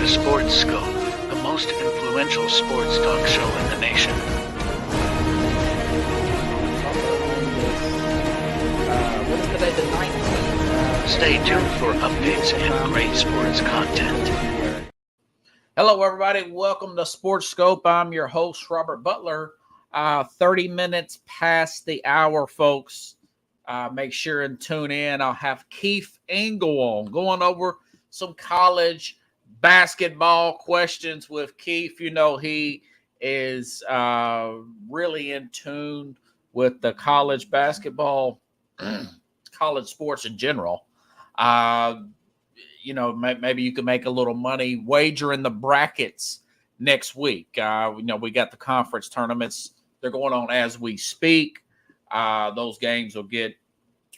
to Sports Scope, the most influential sports talk show in the nation. Stay tuned for updates and great sports content. Hello, everybody. Welcome to Sports Scope. I'm your host, Robert Butler. 30 minutes past the hour, folks. Make sure and tune in. I'll have Keith Engel on, going over some college basketball questions with Keith. You know, he is really in tune with the college basketball, college sports in general. You know, maybe you can make a little money wagering the brackets next week. You know, we got the conference tournaments. They're going on as we speak. Those games will get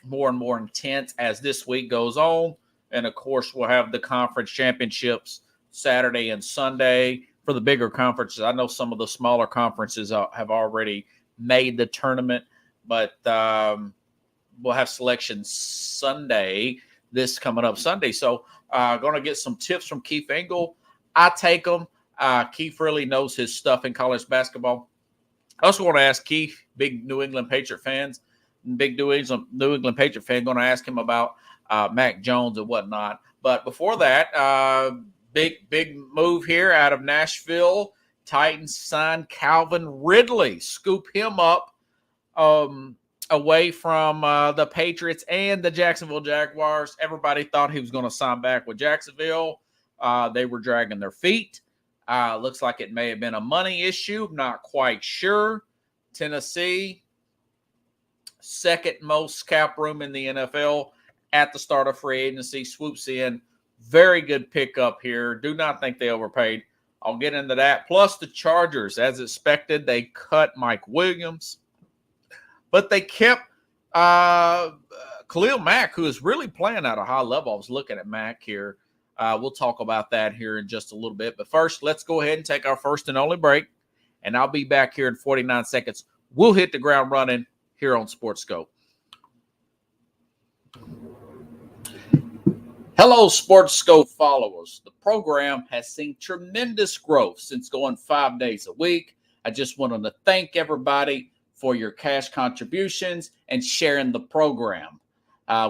more and more intense as this week goes on. And, of course, we'll have the conference championships Saturday and Sunday for the bigger conferences. I know some of the smaller conferences have already made the tournament, but we'll have selection Sunday, this coming up Sunday. So going to get some tips from Keith Engel. I take them. Keith really knows his stuff in college basketball. I also want to ask Keith, big New England Patriot fans, big New England Patriot fan, going to ask him about Mac Jones and whatnot. But before that, big move here out of Nashville. Titans signed Calvin Ridley. Scoop him up away from the Patriots and the Jacksonville Jaguars. Everybody thought he was going to sign back with Jacksonville. They were dragging their feet. Looks like it may have been a money issue. Not quite sure. Tennessee, second most cap room in the NFL at the start of free agency, swoops in. Very good pickup here. Do not think they overpaid. I'll get into that. Plus the Chargers, as expected, they cut Mike Williams. But they kept Khalil Mack, who is really playing at a high level. I was looking at Mack here. We'll talk about that here in just a little bit. But first, let's go ahead and take our first and only break. And I'll be back here in 49 seconds. We'll hit the ground running here on Sports Scope. Hello, Sports Scope followers. The program has seen tremendous growth since going 5 days a week. I just wanted to thank everybody for your cash contributions and sharing the program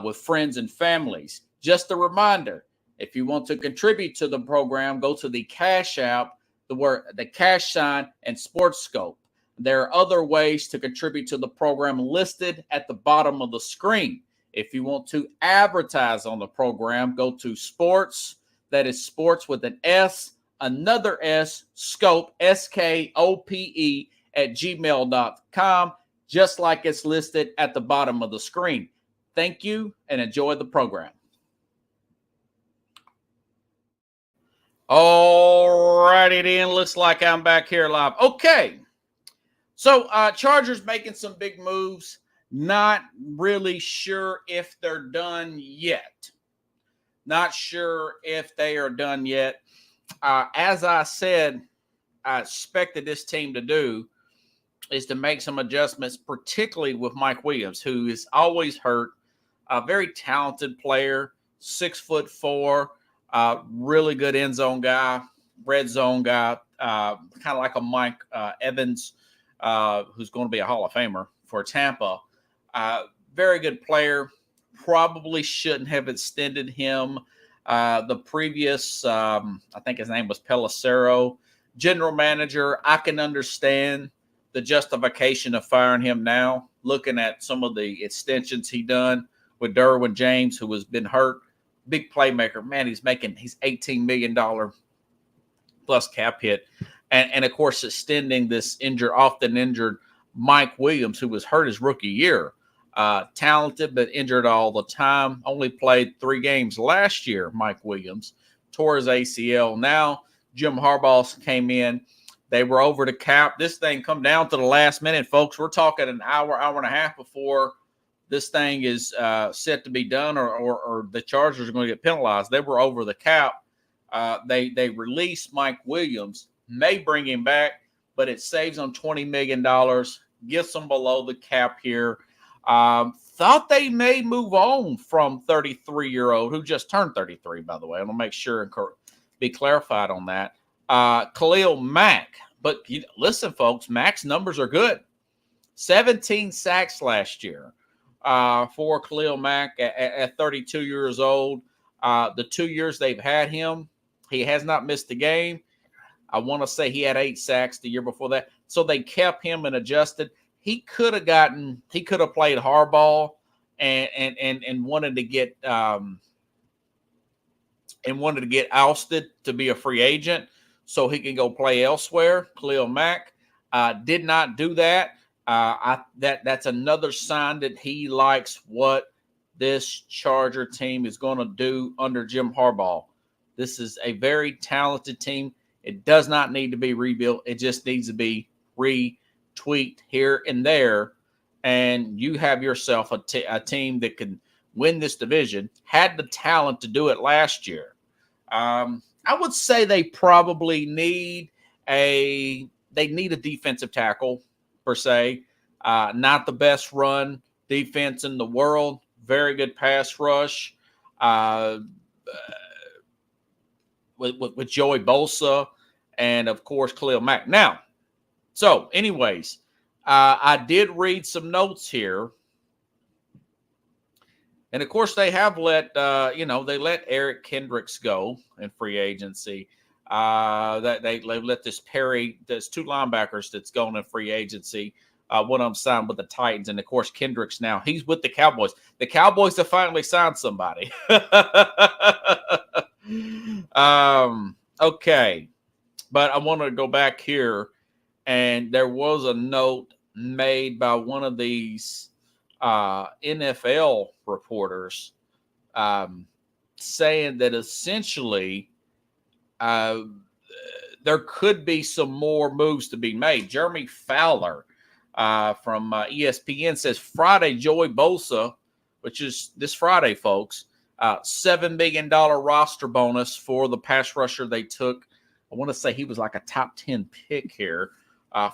with friends and families. Just a reminder, if you want to contribute to the program, go to the Cash App, the cash sign, and Sports Scope. There are other ways to contribute to the program listed at the bottom of the screen. If you want to advertise on the program, go to sports, that is sports with an S, another S, scope, SKOPE, at gmail.com, just like it's listed at the bottom of the screen. Thank you and enjoy the program. All righty then, looks like I'm back here live. Okay, so Chargers making some big moves. Not really sure if they're done yet. Not sure if they are done yet. As I said, I expected this team to do is to make some adjustments, particularly with Mike Williams, who is always hurt. A very talented player, 6'4", really good end zone guy, red zone guy, kind of like a Mike Evans, who's going to be a Hall of Famer for Tampa. Very good player. Probably shouldn't have extended him. The previous, I think his name was Pelissero, general manager. I can understand the justification of firing him now, looking at some of the extensions he done with Derwin James, who has been hurt. Big playmaker. Man, he's $18 million plus cap hit. And of course, extending this often injured Mike Williams, who was hurt his rookie year. Talented, but injured all the time. Only played 3 games last year, Mike Williams. Tore his ACL. Now, Jim Harbaugh came in. They were over the cap. This thing come down to the last minute, folks. We're talking an hour and a half before this thing is set to be done or the Chargers are going to get penalized. They were over the cap. They released Mike Williams, may bring him back, but it saves them $20 million, gets them below the cap here. Thought they may move on from 33-year-old, who just turned 33, by the way. I want to make sure and be clarified on that. Khalil Mack. But listen, folks, Mack's numbers are good. 17 sacks last year for Khalil Mack at 32 years old. The 2 years they've had him, he has not missed a game. I want to say he had 8 sacks the year before that. So they kept him and adjusted. He could have played hardball and wanted to get ousted to be a free agent so he can go play elsewhere. Khalil Mack did not do that. That's another sign that he likes what this Charger team is going to do under Jim Harbaugh. This is a very talented team. It does not need to be rebuilt. It just needs to be retweaked here and there. And you have yourself a team that can win this division. Had the talent to do it last year. I would say they probably need a defensive tackle per se. Not the best run defense in the world. Very good pass rush. With Joey Bosa and, of course, Khalil Mack. Now, so anyways, I did read some notes here. And, of course, they have let Eric Kendricks go in free agency. They let this Perry, there's 2 linebackers that's going in free agency. One of them signed with the Titans. And, of course, Kendricks now, he's with the Cowboys. The Cowboys have finally signed somebody. Okay. But I want to go back here. And there was a note made by one of these NFL reporters saying that essentially there could be some more moves to be made. Jeremy Fowler from ESPN says Friday, Joey Bosa, which is this Friday, folks, $7 million roster bonus for the pass rusher they took. I want to say he was like a top 10 pick here.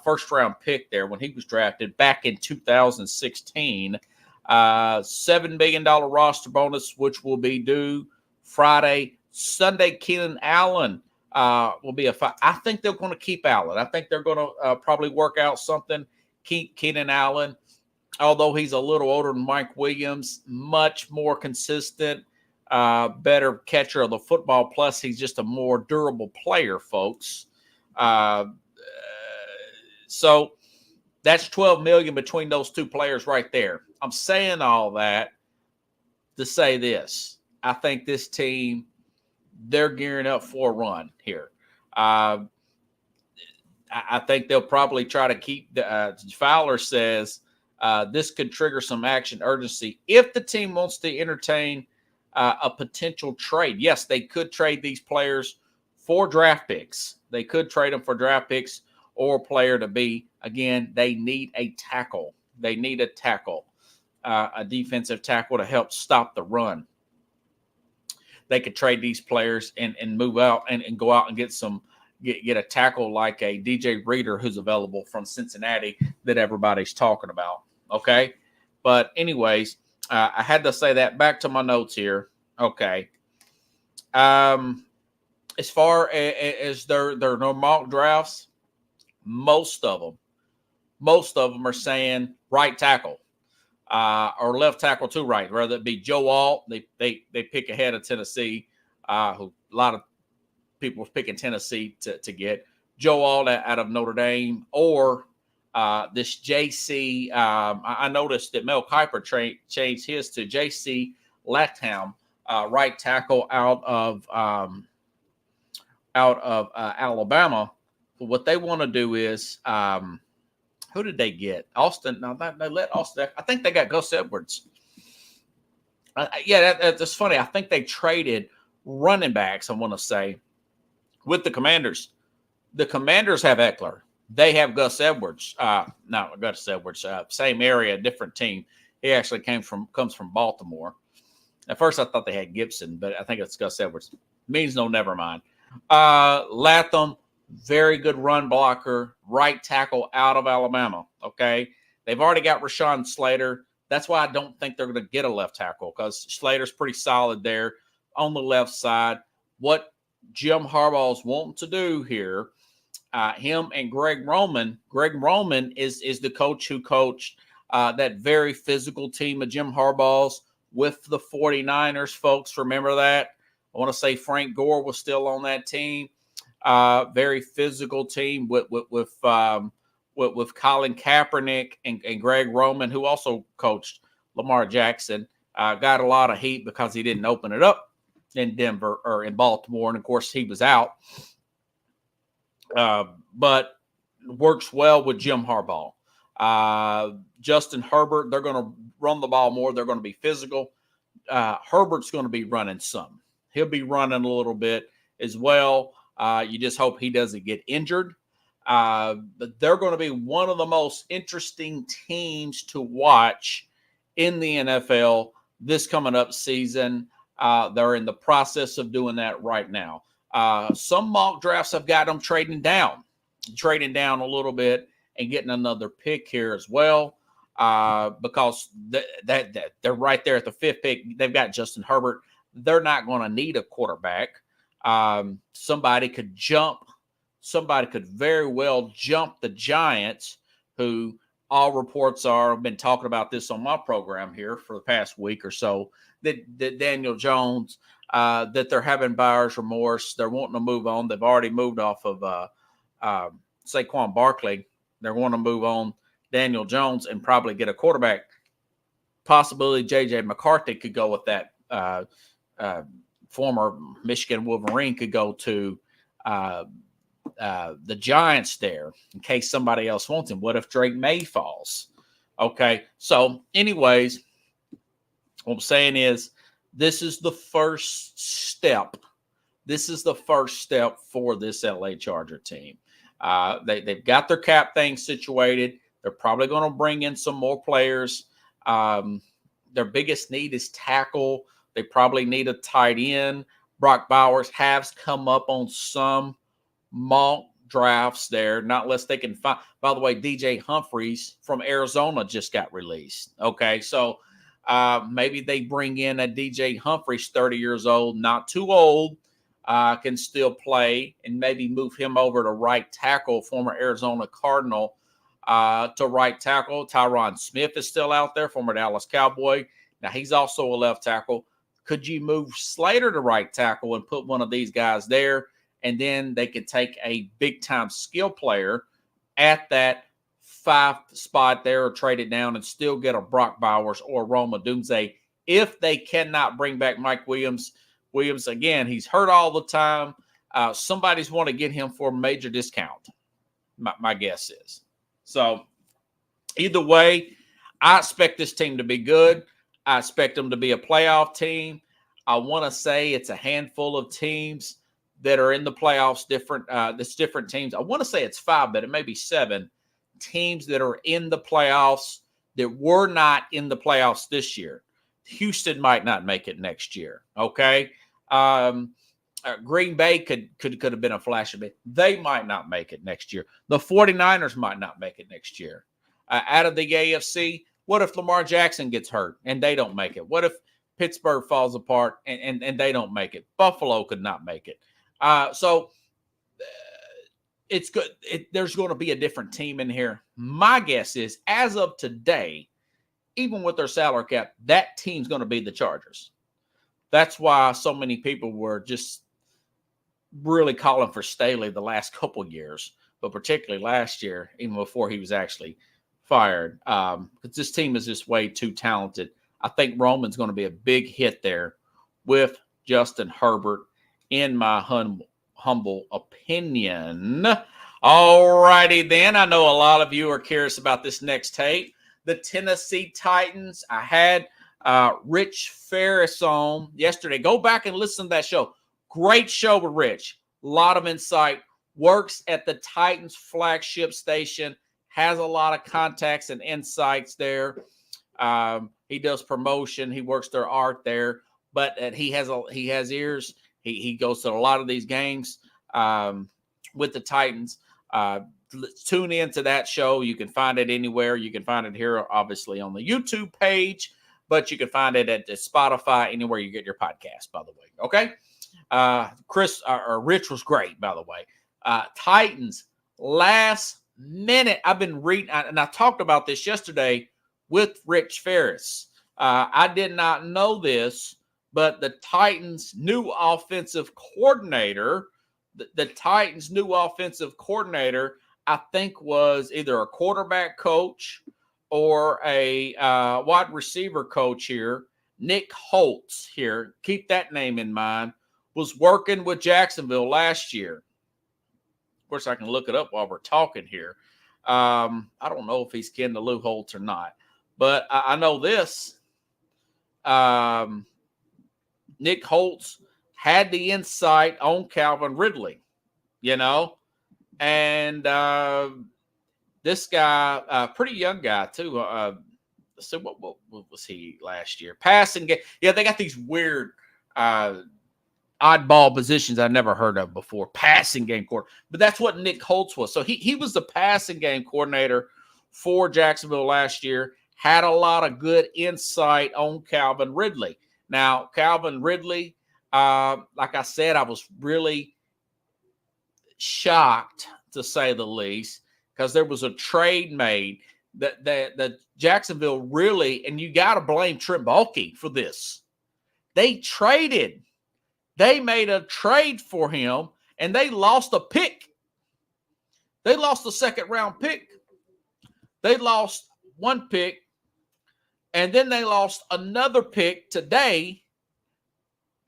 First round pick there when he was drafted back in 2016. $7 million roster bonus, which will be due Friday. Sunday, Keenan Allen will be I think they're going to keep Allen. I think they're going to probably work out something. Keep Keenan Allen, although he's a little older than Mike Williams, much more consistent, better catcher of the football. Plus, he's just a more durable player, folks. So that's $12 million between those 2 players right there. I'm saying all that to say this. I think this team, they're gearing up for a run here. I think they'll probably try to keep Fowler says this could trigger some action urgency if the team wants to entertain a potential trade. Yes, they could trade these players for draft picks. They could trade them for draft picks or a player to be. Again, they need a tackle. They need a tackle, a defensive tackle to help stop the run. They could trade these players and move out and go out and get a tackle like a DJ Reader who's available from Cincinnati that everybody's talking about. Okay. But anyways, I had to say that. Back to my notes here. Okay. As far as their mock drafts, most of them are saying right tackle or left tackle to right, whether it be Joe Alt. They pick ahead of Tennessee, who a lot of people were picking Tennessee to get Joe Alt out of Notre Dame, or this JC. I noticed that Mel Kiper changed his to JC Latham, right tackle out of Alabama. But what they want to do is, who did they get? Austin. No, they let Austin. I think they got Gus Edwards. That's funny. I think they traded running backs, I want to say, with the Commanders. The Commanders have Eckler. They have Gus Edwards. Not Gus Edwards. Same area, different team. He actually comes from Baltimore. At first, I thought they had Gibson, but I think it's Gus Edwards. Means no, never mind. Latham, very good run blocker, right tackle out of Alabama. Okay, they've already got Rashawn Slater. That's why I don't think they're going to get a left tackle, because Slater's pretty solid there on the left side. What Jim Harbaugh's wanting to do here. Him and Greg Roman. Greg Roman is the coach who coached that very physical team of Jim Harbaugh's with the 49ers, folks. Remember that? I want to say Frank Gore was still on that team. Very physical team with Colin Kaepernick and Greg Roman, who also coached Lamar Jackson. Got a lot of heat because he didn't open it up in Denver or in Baltimore. And of course, he was out. But works well with Jim Harbaugh. Justin Herbert, they're going to run the ball more. They're going to be physical. Herbert's going to be running some. He'll be running a little bit as well. You just hope he doesn't get injured. But they're going to be one of the most interesting teams to watch in the NFL this coming up season. They're in the process of doing that right now. Some mock drafts have got them trading down a little bit and getting another pick here as well, because they're right there at the 5th pick. They've got Justin Herbert. They're not going to need a quarterback. Somebody could very well jump the Giants, who all reports are, I've been talking about this on my program here for the past week or so, that Daniel Jones, that they're having buyer's remorse. They're wanting to move on. They've already moved off of Saquon Barkley. They're wanting to move on Daniel Jones and probably get a quarterback. Possibly J.J. McCarthy could go with that. Former Michigan Wolverine could go to the Giants there in case somebody else wants him. What if Drake May falls? Okay. So anyways, what I'm saying is this is the first step. This is the first step for this LA Charger team. They've got their cap thing situated. They're probably going to bring in some more players. Their biggest need is tackle. They probably need a tight end. Brock Bowers has come up on some mock drafts there, not unless they can find. By the way, DJ Humphries from Arizona just got released. Okay, so maybe they bring in a DJ Humphries, 30 years old, not too old, can still play, and maybe move him over to right tackle, former Arizona Cardinal, to right tackle. Tyron Smith is still out there, former Dallas Cowboy. Now, he's also a left tackle. Could you move Slater to right tackle and put one of these guys there? And then they could take a big-time skill player at that 5th spot there or trade it down and still get a Brock Bowers or Rome Odunze if they cannot bring back Mike Williams. Williams, again, he's hurt all the time. Somebody's want to get him for a major discount, my guess is. So either way, I expect this team to be good. I expect them to be a playoff team. I want to say it's a handful of teams that are in the playoffs, different teams. I want to say it's 5, but it may be 7 teams that are in the playoffs that were not in the playoffs this year. Houston might not make it next year, okay? Green Bay could have been a flash of it. They might not make it next year. The 49ers might not make it next year. Out of the AFC, what if Lamar Jackson gets hurt and they don't make it? What if Pittsburgh falls apart and they don't make it? Buffalo could not make it. So it's good. There's going to be a different team in here. My guess is, as of today, even with their salary cap, that team's going to be the Chargers. That's why so many people were just really calling for Staley the last couple years, but particularly last year, even before he was actually fired. Because this team is just way too talented. I think Roman's going to be a big hit there with Justin Herbert, in my humble opinion. All righty then. I know a lot of you are curious about this next tape. The Tennessee Titans. I had Rich Ferris on yesterday. Go back and listen to that show. Great show with Rich. A lot of insight. Works at the Titans flagship station. Has a lot of contacts and insights there. He does promotion. He works their art there. But he has ears. He goes to a lot of these games with the Titans. Tune into that show. You can find it anywhere. You can find it here, obviously, on the YouTube page, but you can find it at Spotify, anywhere you get your podcast, by the way. Okay? Rich was great, by the way. Titans last minute. I've been reading, and I talked about this yesterday with Rich Ferris. I did not know this, but the Titans' new offensive coordinator, I think was either a quarterback coach or a wide receiver coach here, Nick Holtz here. Keep that name in mind. Was working with Jacksonville last year. Of course, I can look it up while we're talking here. I don't know if he's kin to Lou Holtz or not, but I know this. Nick Holtz had the insight on Calvin Ridley, and this guy, pretty young guy too. So what was he last year? Passing game. Yeah, they got these weird oddball positions I never heard of before. Passing game coordinator. But that's what Nick Holtz was. So he was the passing game coordinator for Jacksonville last year. Had a lot of good insight on Calvin Ridley. Now, Calvin Ridley, like I said, I was really shocked, to say the least, because there was a trade made that Jacksonville really, and you got to blame Trent Baalke for this. They made a trade for him, and they lost a pick. They lost a second-round pick. They lost one pick, and then they lost another pick today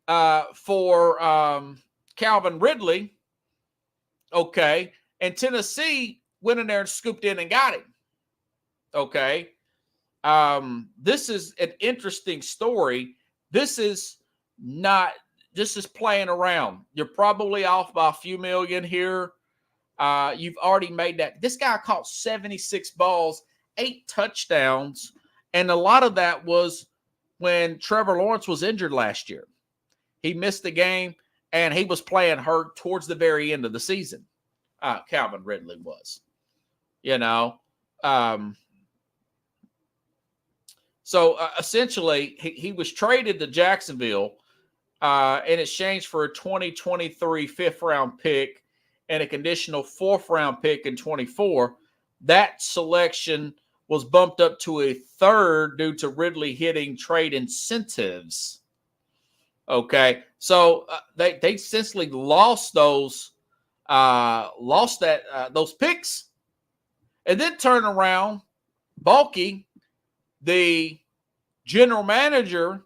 for Calvin Ridley. Okay. And Tennessee went in there and scooped in and got him. Okay. This is an interesting story. This is playing around. You're probably off by a few million here. You've already made that. This guy caught 76 balls, 8 touchdowns, and a lot of that was when Trevor Lawrence was injured last year. He missed the game, and he was playing hurt towards the very end of the season. Calvin Ridley was, So essentially, he was traded to Jacksonville in exchange for a 2023 fifth-round pick and a conditional fourth-round pick in 24. That selection was bumped up to a third due to Ridley hitting trade incentives. Okay, so they essentially lost those picks, and then turn around. Baalke, the general manager,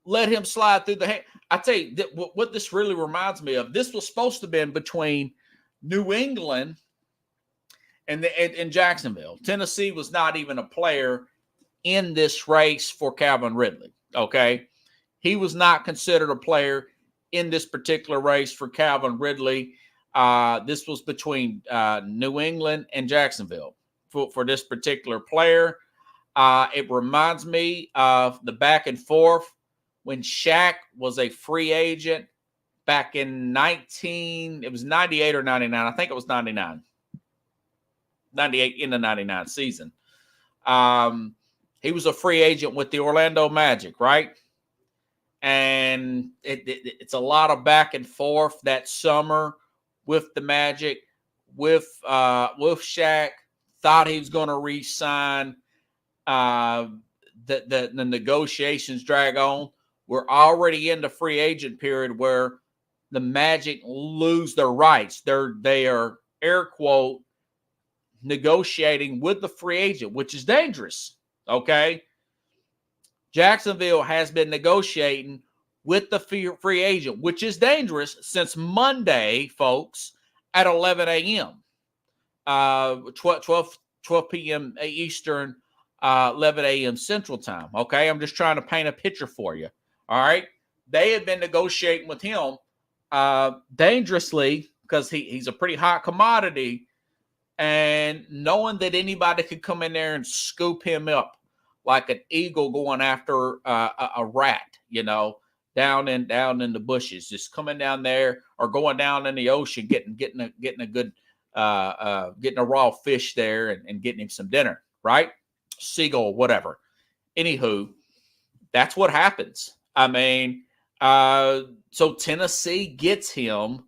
let him slide through the hand. I tell you what this really reminds me of. This was supposed to have been between New England and Jacksonville. Tennessee was not even a player in this race for Calvin Ridley. Okay, he was not considered a player in this particular race for Calvin Ridley. This was between New England and Jacksonville for this particular player. It reminds me of the back and forth when Shaq was a free agent back in 98 or 99. I think it was 99. 98 in the 99 season. He was a free agent with the Orlando Magic, right? And it's a lot of back and forth that summer with the Magic, with Shaq. Thought he was going to re-sign. The negotiations drag on. We're already in the free agent period where the Magic lose their rights. They are, air quote, negotiating with the free agent, which is dangerous. Okay. Jacksonville has been negotiating with the free agent, which is dangerous, since Monday, folks, at 11 a.m., 12 p.m. Eastern, 11 a.m. Central Time. Okay. I'm just trying to paint a picture for you. All right. They had been negotiating with him dangerously because he's a pretty hot commodity, and knowing that anybody could come in there and scoop him up like an eagle going after a rat, down in the bushes, just coming down there, or going down in the ocean, getting a good getting a raw fish there and getting him some dinner, right? Seagull, whatever. Anywho, that's what happens. I mean, So Tennessee gets him.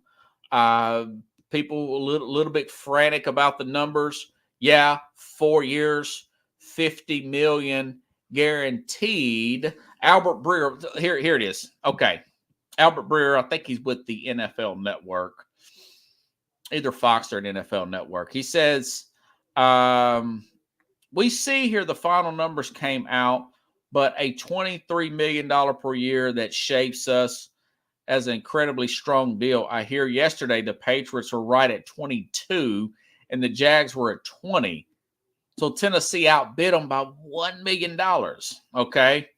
People a little bit frantic about the numbers. Yeah, 4 years, $50 million guaranteed. Albert Breer, here it is. Okay. Albert Breer, I think he's with the NFL Network, either Fox or an NFL Network. He says, we see here the final numbers came out, but a $23 million per year that shapes us as an incredibly strong deal. I hear yesterday the Patriots were right at 22 and the Jags were at 20. So Tennessee outbid them by $1 million. Okay.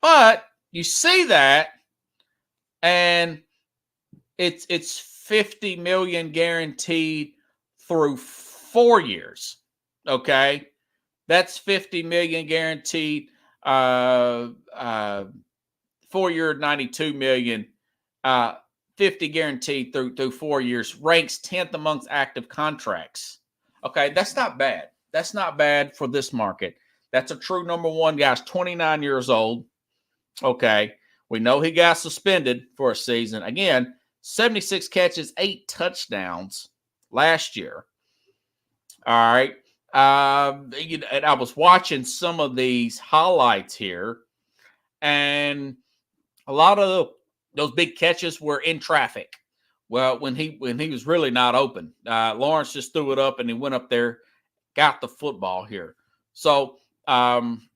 But you see that, and it's 50 million guaranteed through 4 years. Okay. That's 50 million guaranteed. 4 year, 92 million. 50 guaranteed through 4 years. Ranks 10th amongst active contracts. Okay, that's not bad. That's not bad for this market. That's a true number one. Guy's 29 years old. Okay, we know he got suspended for a season. Again, 76 catches, 8 touchdowns last year. All right. And I was watching some of these highlights here, and a lot of those big catches were in traffic. Well, when he was really not open, Lawrence just threw it up and he went up there, got the football here. So I'm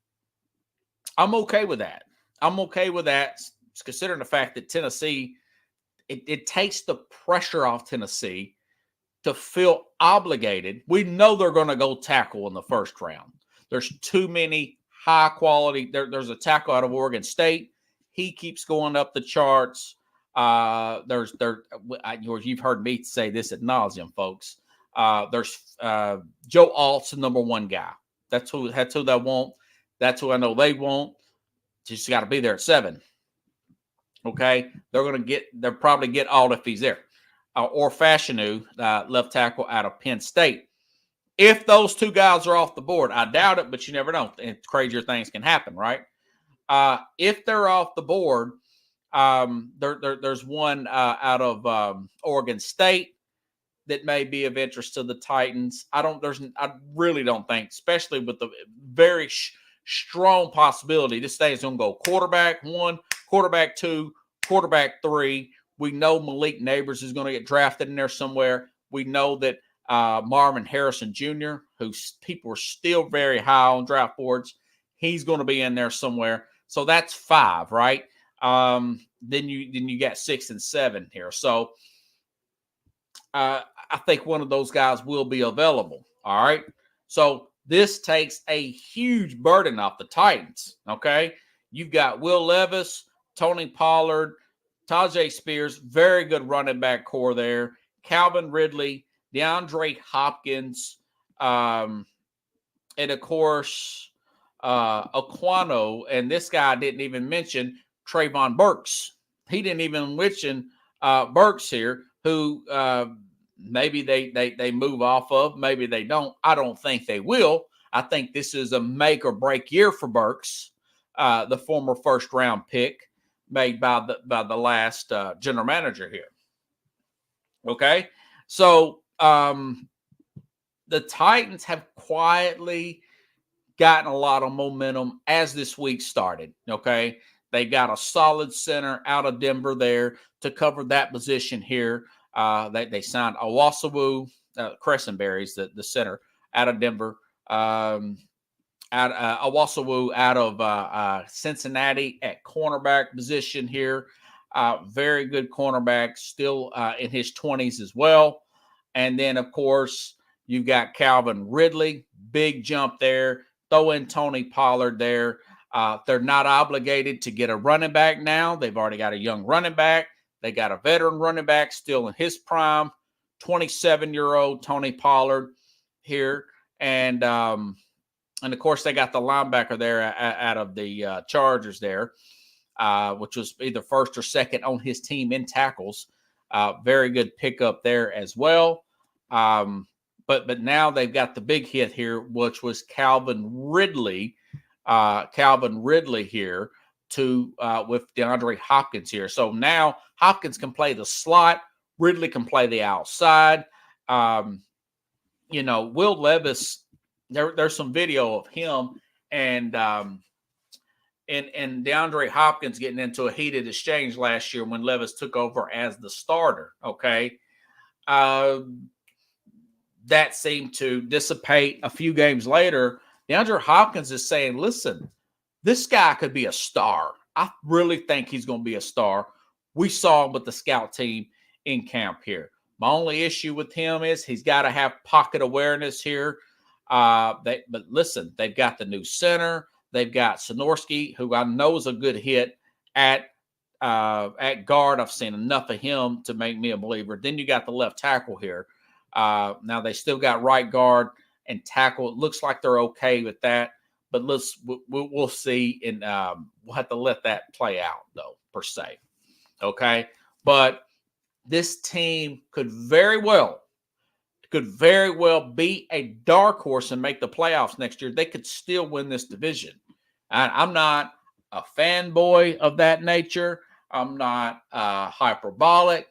okay with that. I'm okay with that, considering the fact that Tennessee, it takes the pressure off Tennessee to feel obligated. We know they're going to go tackle in the first round. There's too many high quality. There's a tackle out of Oregon State. He keeps going up the charts. You've heard me say this ad nauseum, folks. There's Joe Alt's the number one guy. That's who they want. That's who I know they want. Just got to be there at 7. Okay, they'll probably get Alt if he's there, or Fashanu, left tackle out of Penn State. If those two guys are off the board, I doubt it, but you never know. And crazier things can happen, right? If they're off the board, there's one out of Oregon State that may be of interest to the Titans. I really don't think, especially with the very strong possibility this thing is going to go quarterback 1, quarterback 2, quarterback 3. We know Malik Neighbors is going to get drafted in there somewhere. We know that Marvin Harrison Jr., who people are still very high on draft boards, he's going to be in there somewhere. So that's 5, right? Then you got 6 and 7 here. So I think one of those guys will be available. All right. So this takes a huge burden off the Titans. Okay. You've got Will Levis, Tony Pollard, Tajay Spears, very good running back core there. Calvin Ridley, DeAndre Hopkins, and of course, Aquano. And this guy I didn't even mention Trayvon Burks. He didn't even mention Burks here, who maybe they move off of. Maybe they don't. I don't think they will. I think this is a make or break year for Burks, the former first round pick made by the last general manager here. Okay, so the Titans have quietly gotten a lot of momentum as this week started. Okay, they got a solid center out of Denver there to cover that position here. They signed Owasawu Crescenberry's the center out of Denver. Owasawu out of Cincinnati at cornerback position here. Very good cornerback, still in his 20s as well. And then, of course, you've got Calvin Ridley, big jump there. Throw in Tony Pollard there. They're not obligated to get a running back now. They've already got a young running back. They got a veteran running back still in his prime, 27-year-old Tony Pollard here. And of course, they got the linebacker there out of the Chargers there, which was either first or second on his team in tackles. Very good pickup there as well. But now they've got the big hit here, which was Calvin Ridley here with DeAndre Hopkins here. So now Hopkins can play the slot. Ridley can play the outside. Will Levis, there's some video of him and DeAndre Hopkins getting into a heated exchange last year when Levis took over as the starter. Okay. That seemed to dissipate a few games later. DeAndre Hopkins is saying, listen, this guy could be a star. I really think he's going to be a star. We saw him with the scout team in camp here. My only issue with him is he's got to have pocket awareness here. But listen, they've got the new center. They've got Sonorski, who I know is a good hit at guard. I've seen enough of him to make me a believer. Then you got the left tackle here. Now they still got right guard and tackle. It looks like they're okay with that, but we'll see, and we'll have to let that play out though, per se. Okay, but this team could very well be a dark horse and make the playoffs next year. They could still win this division. I'm not a fanboy of that nature. I'm not hyperbolic.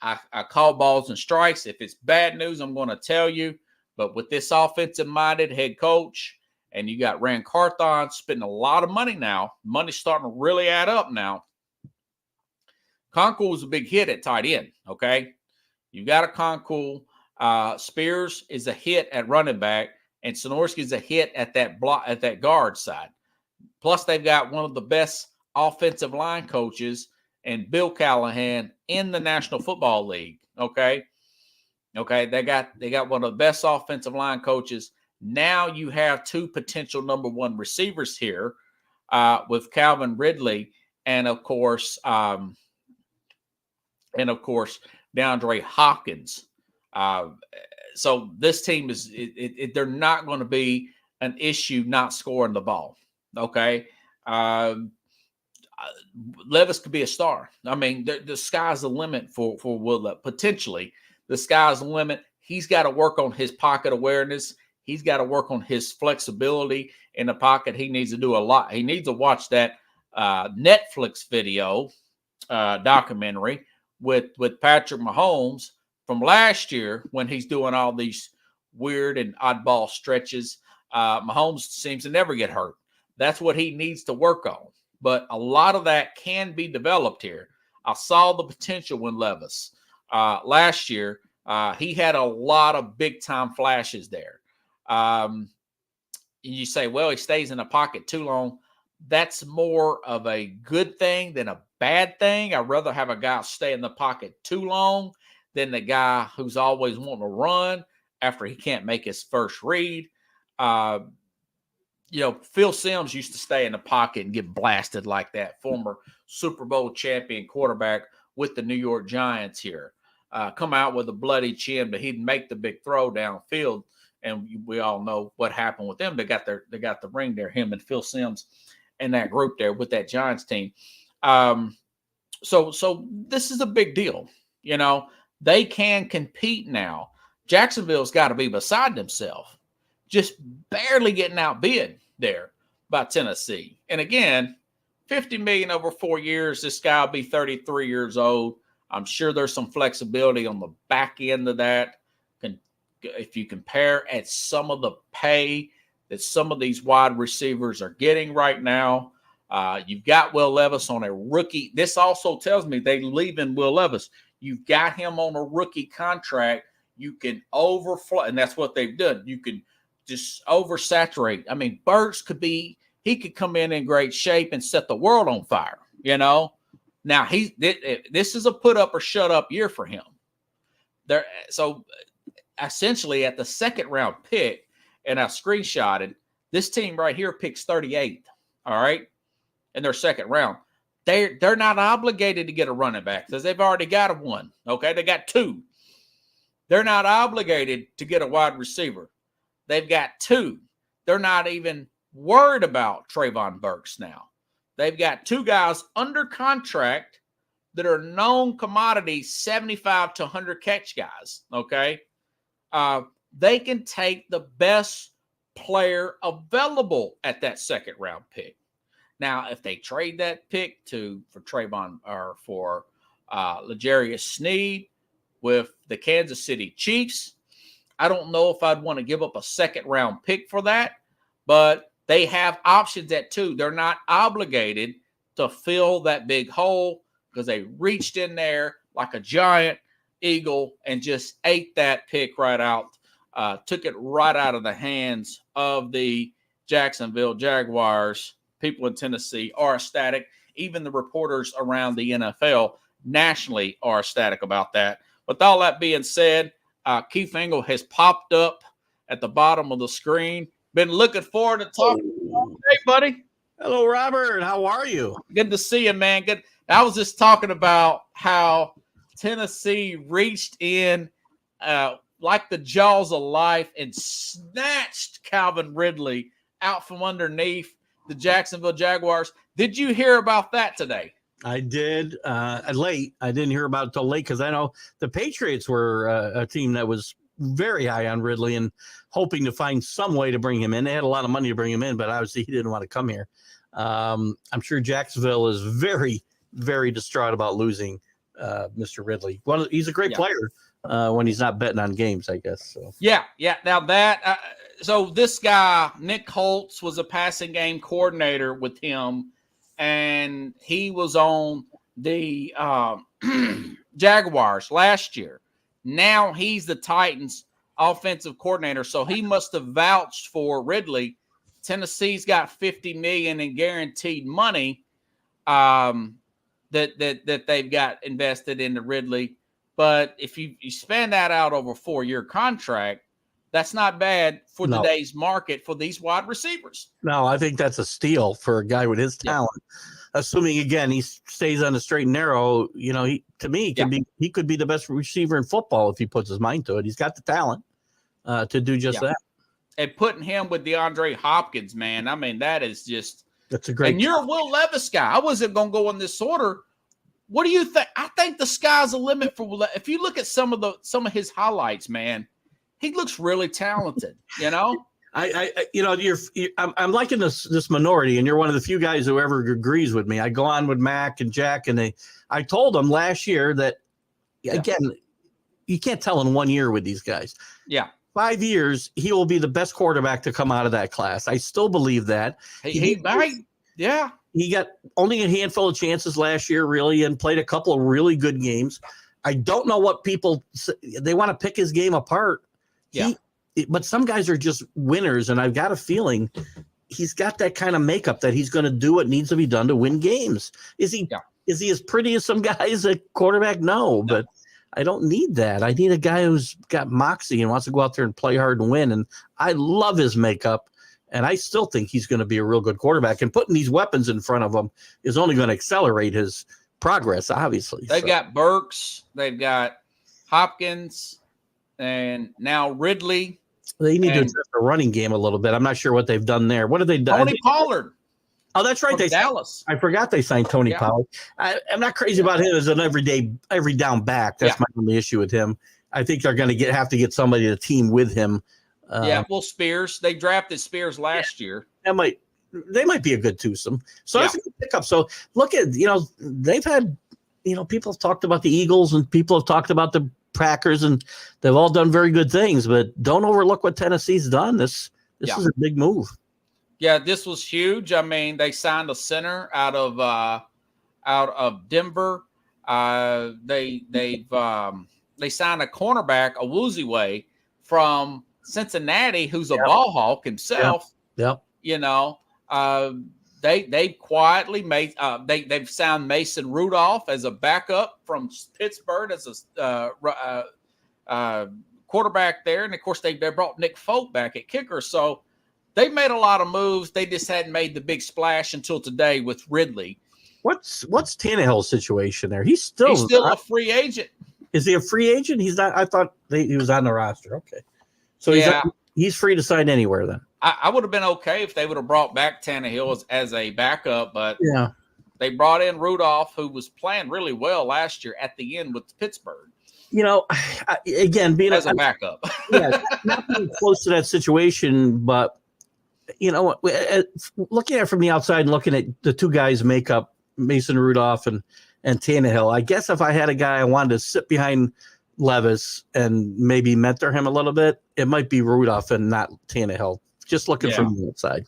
I call balls and strikes. If it's bad news, I'm going to tell you. But with this offensive-minded head coach, and you got Rand Carthon spending a lot of money now, money's starting to really add up now. Concool was a big hit at tight end, okay? You got a Concool. Spears is a hit at running back, and Sonorski is a hit at that guard side. Plus, they've got one of the best offensive line coaches and Bill Callahan in the National Football League. Okay. They got one of the best offensive line coaches. Now you have two potential number one receivers here with Calvin Ridley and of course DeAndre Hopkins. So this team is they're not going to be an issue not scoring the ball. Okay. Levis could be a star. I mean, the sky's the limit for Will Levis. Potentially, the sky's the limit. He's got to work on his pocket awareness. He's got to work on his flexibility in the pocket. He needs to do a lot. He needs to watch that Netflix video documentary with Patrick Mahomes from last year when he's doing all these weird and oddball stretches. Mahomes seems to never get hurt. That's what he needs to work on. But a lot of that can be developed here. I saw the potential when Levis last year. He had a lot of big-time flashes there. You say, well, he stays in the pocket too long. That's more of a good thing than a bad thing. I'd rather have a guy stay in the pocket too long than the guy who's always wanting to run after he can't make his first read. Phil Simms used to stay in the pocket and get blasted like that. Former Super Bowl champion quarterback with the New York Giants here. Come out with a bloody chin, but he'd make the big throw downfield. And we all know what happened with them. They got the ring there, him and Phil Simms and that group there with that Giants team. So this is a big deal. They can compete now. Jacksonville's got to be beside themselves. Just barely getting outbid there by Tennessee. And again, $50 million over 4 years. This guy will be 33 years old. I'm sure there's some flexibility on the back end of that. If you compare at some of the pay that some of these wide receivers are getting right now, you've got Will Levis on a rookie. This also tells me they leave in Will Levis. You've got him on a rookie contract. You can overflow, and that's what they've done. You can just oversaturate. I mean, Burks he could come in great shape and set the world on fire, Now, this is a put up or shut up year for him. So essentially at the second round pick, and I screenshotted, this team right here picks 38th, all right, in their second round. They're not obligated to get a running back because they've already got one, okay? They got two. They're not obligated to get a wide receiver. They've got two. They're not even worried about Trayvon Burks now. They've got two guys under contract that are known commodities, 75 to 100 catch guys, okay? They can take the best player available at that second round pick. Now, if they trade that pick for Trayvon or for L'Jarius Sneed with the Kansas City Chiefs, I don't know if I'd want to give up a second-round pick for that, but they have options at 2. They're not obligated to fill that big hole because they reached in there like a giant eagle and just ate that pick right out, took it right out of the hands of the Jacksonville Jaguars. People in Tennessee are ecstatic. Even the reporters around the NFL nationally are ecstatic about that. With all that being said, Keith Engel has popped up at the bottom of the screen. Been looking forward to talking to you. Hey, buddy. Hello, Robert. How are you? Good to see you, man. Good. I was just talking about how Tennessee reached in like the jaws of life and snatched Calvin Ridley out from underneath the Jacksonville Jaguars. Did you hear about that today? I did. Late. I didn't hear about it till late because I know the Patriots were a team that was very high on Ridley and hoping to find some way to bring him in. They had a lot of money to bring him in, but obviously he didn't want to come here. I'm sure Jacksonville is very, very distraught about losing Mr. Ridley. Well, he's a great player when he's not betting on games, I guess. So. Yeah. Now that so this guy Nick Holtz was a passing game coordinator with him, and he was on the Jaguars last year. Now he's the Titans offensive coordinator, so he must have vouched for Ridley. Tennessee's got $50 million in guaranteed money that they've got invested into Ridley. But if you spend that out over a 4-year contract, that's not bad for today's market for these wide receivers. No, I think that's a steal for a guy with his talent. Assuming again he stays on the straight and narrow, he could be the best receiver in football if he puts his mind to it. He's got the talent to do just that. And putting him with DeAndre Hopkins, man, I mean that's a great. And you're a Will Levis guy. I wasn't going to go in this order. What do you think? I think the sky's the limit for Will. If you look at some of his highlights, man, he looks really talented. I'm liking this minority, and you're one of the few guys who ever agrees with me. I go on with Mac and Jack, and I told them last year that again, you can't tell in 1 year with these guys. Yeah. 5 years, he will be the best quarterback to come out of that class. I still believe that. He might. Yeah. He got only a handful of chances last year, really, and played a couple of really good games. I don't know what people they want to pick his game apart. Yeah. But some guys are just winners, and I've got a feeling he's got that kind of makeup that he's going to do what needs to be done to win games. Is he as pretty as some guys at quarterback? No, but I don't need that. I need a guy who's got moxie and wants to go out there and play hard and win. And I love his makeup, and I still think he's going to be a real good quarterback. And putting these weapons in front of him is only going to accelerate his progress, obviously. They've got Burks. They've got Hopkins, and now Ridley. They need to adjust the running game a little bit. I'm not sure what they've done there. What have they done? Tony Pollard. Oh, that's right. Dallas. I forgot they signed Tony Pollard. I'm not crazy about him as an every down back. That's my only issue with him. I think they're going to have to get somebody to team with him. Spears. They drafted Spears last year. They might be a good twosome. So that's a good pickup. So look at they've had people have talked about the Eagles and people have talked about the Packers, and they've all done very good things. But don't overlook what Tennessee's done. This is a big move. Yeah, this was huge. I mean, they signed a center out of Denver. They signed a cornerback, a Woozieway, from Cincinnati, who's a ball hawk himself. Yep. They quietly made they've signed Mason Rudolph as a backup from Pittsburgh as a quarterback there, and of course they brought Nick Folk back at kicker. So they've made a lot of moves. They just hadn't made the big splash until today with Ridley. What's Tannehill's situation there? He's still a free agent. Is he a free agent? He's not. I thought he was on the roster. Okay, so he's free to sign anywhere then. I would have been okay if they would have brought back Tannehill as a backup, but yeah, they brought in Rudolph, who was playing really well last year at the end with Pittsburgh. Again, being as a backup, not being close to that situation, but looking at it from the outside and looking at the two guys make up Mason Rudolph and Tannehill, I guess if I had a guy I wanted to sit behind Levis and maybe mentor him a little bit, it might be Rudolph and not Tannehill. Just looking from the outside.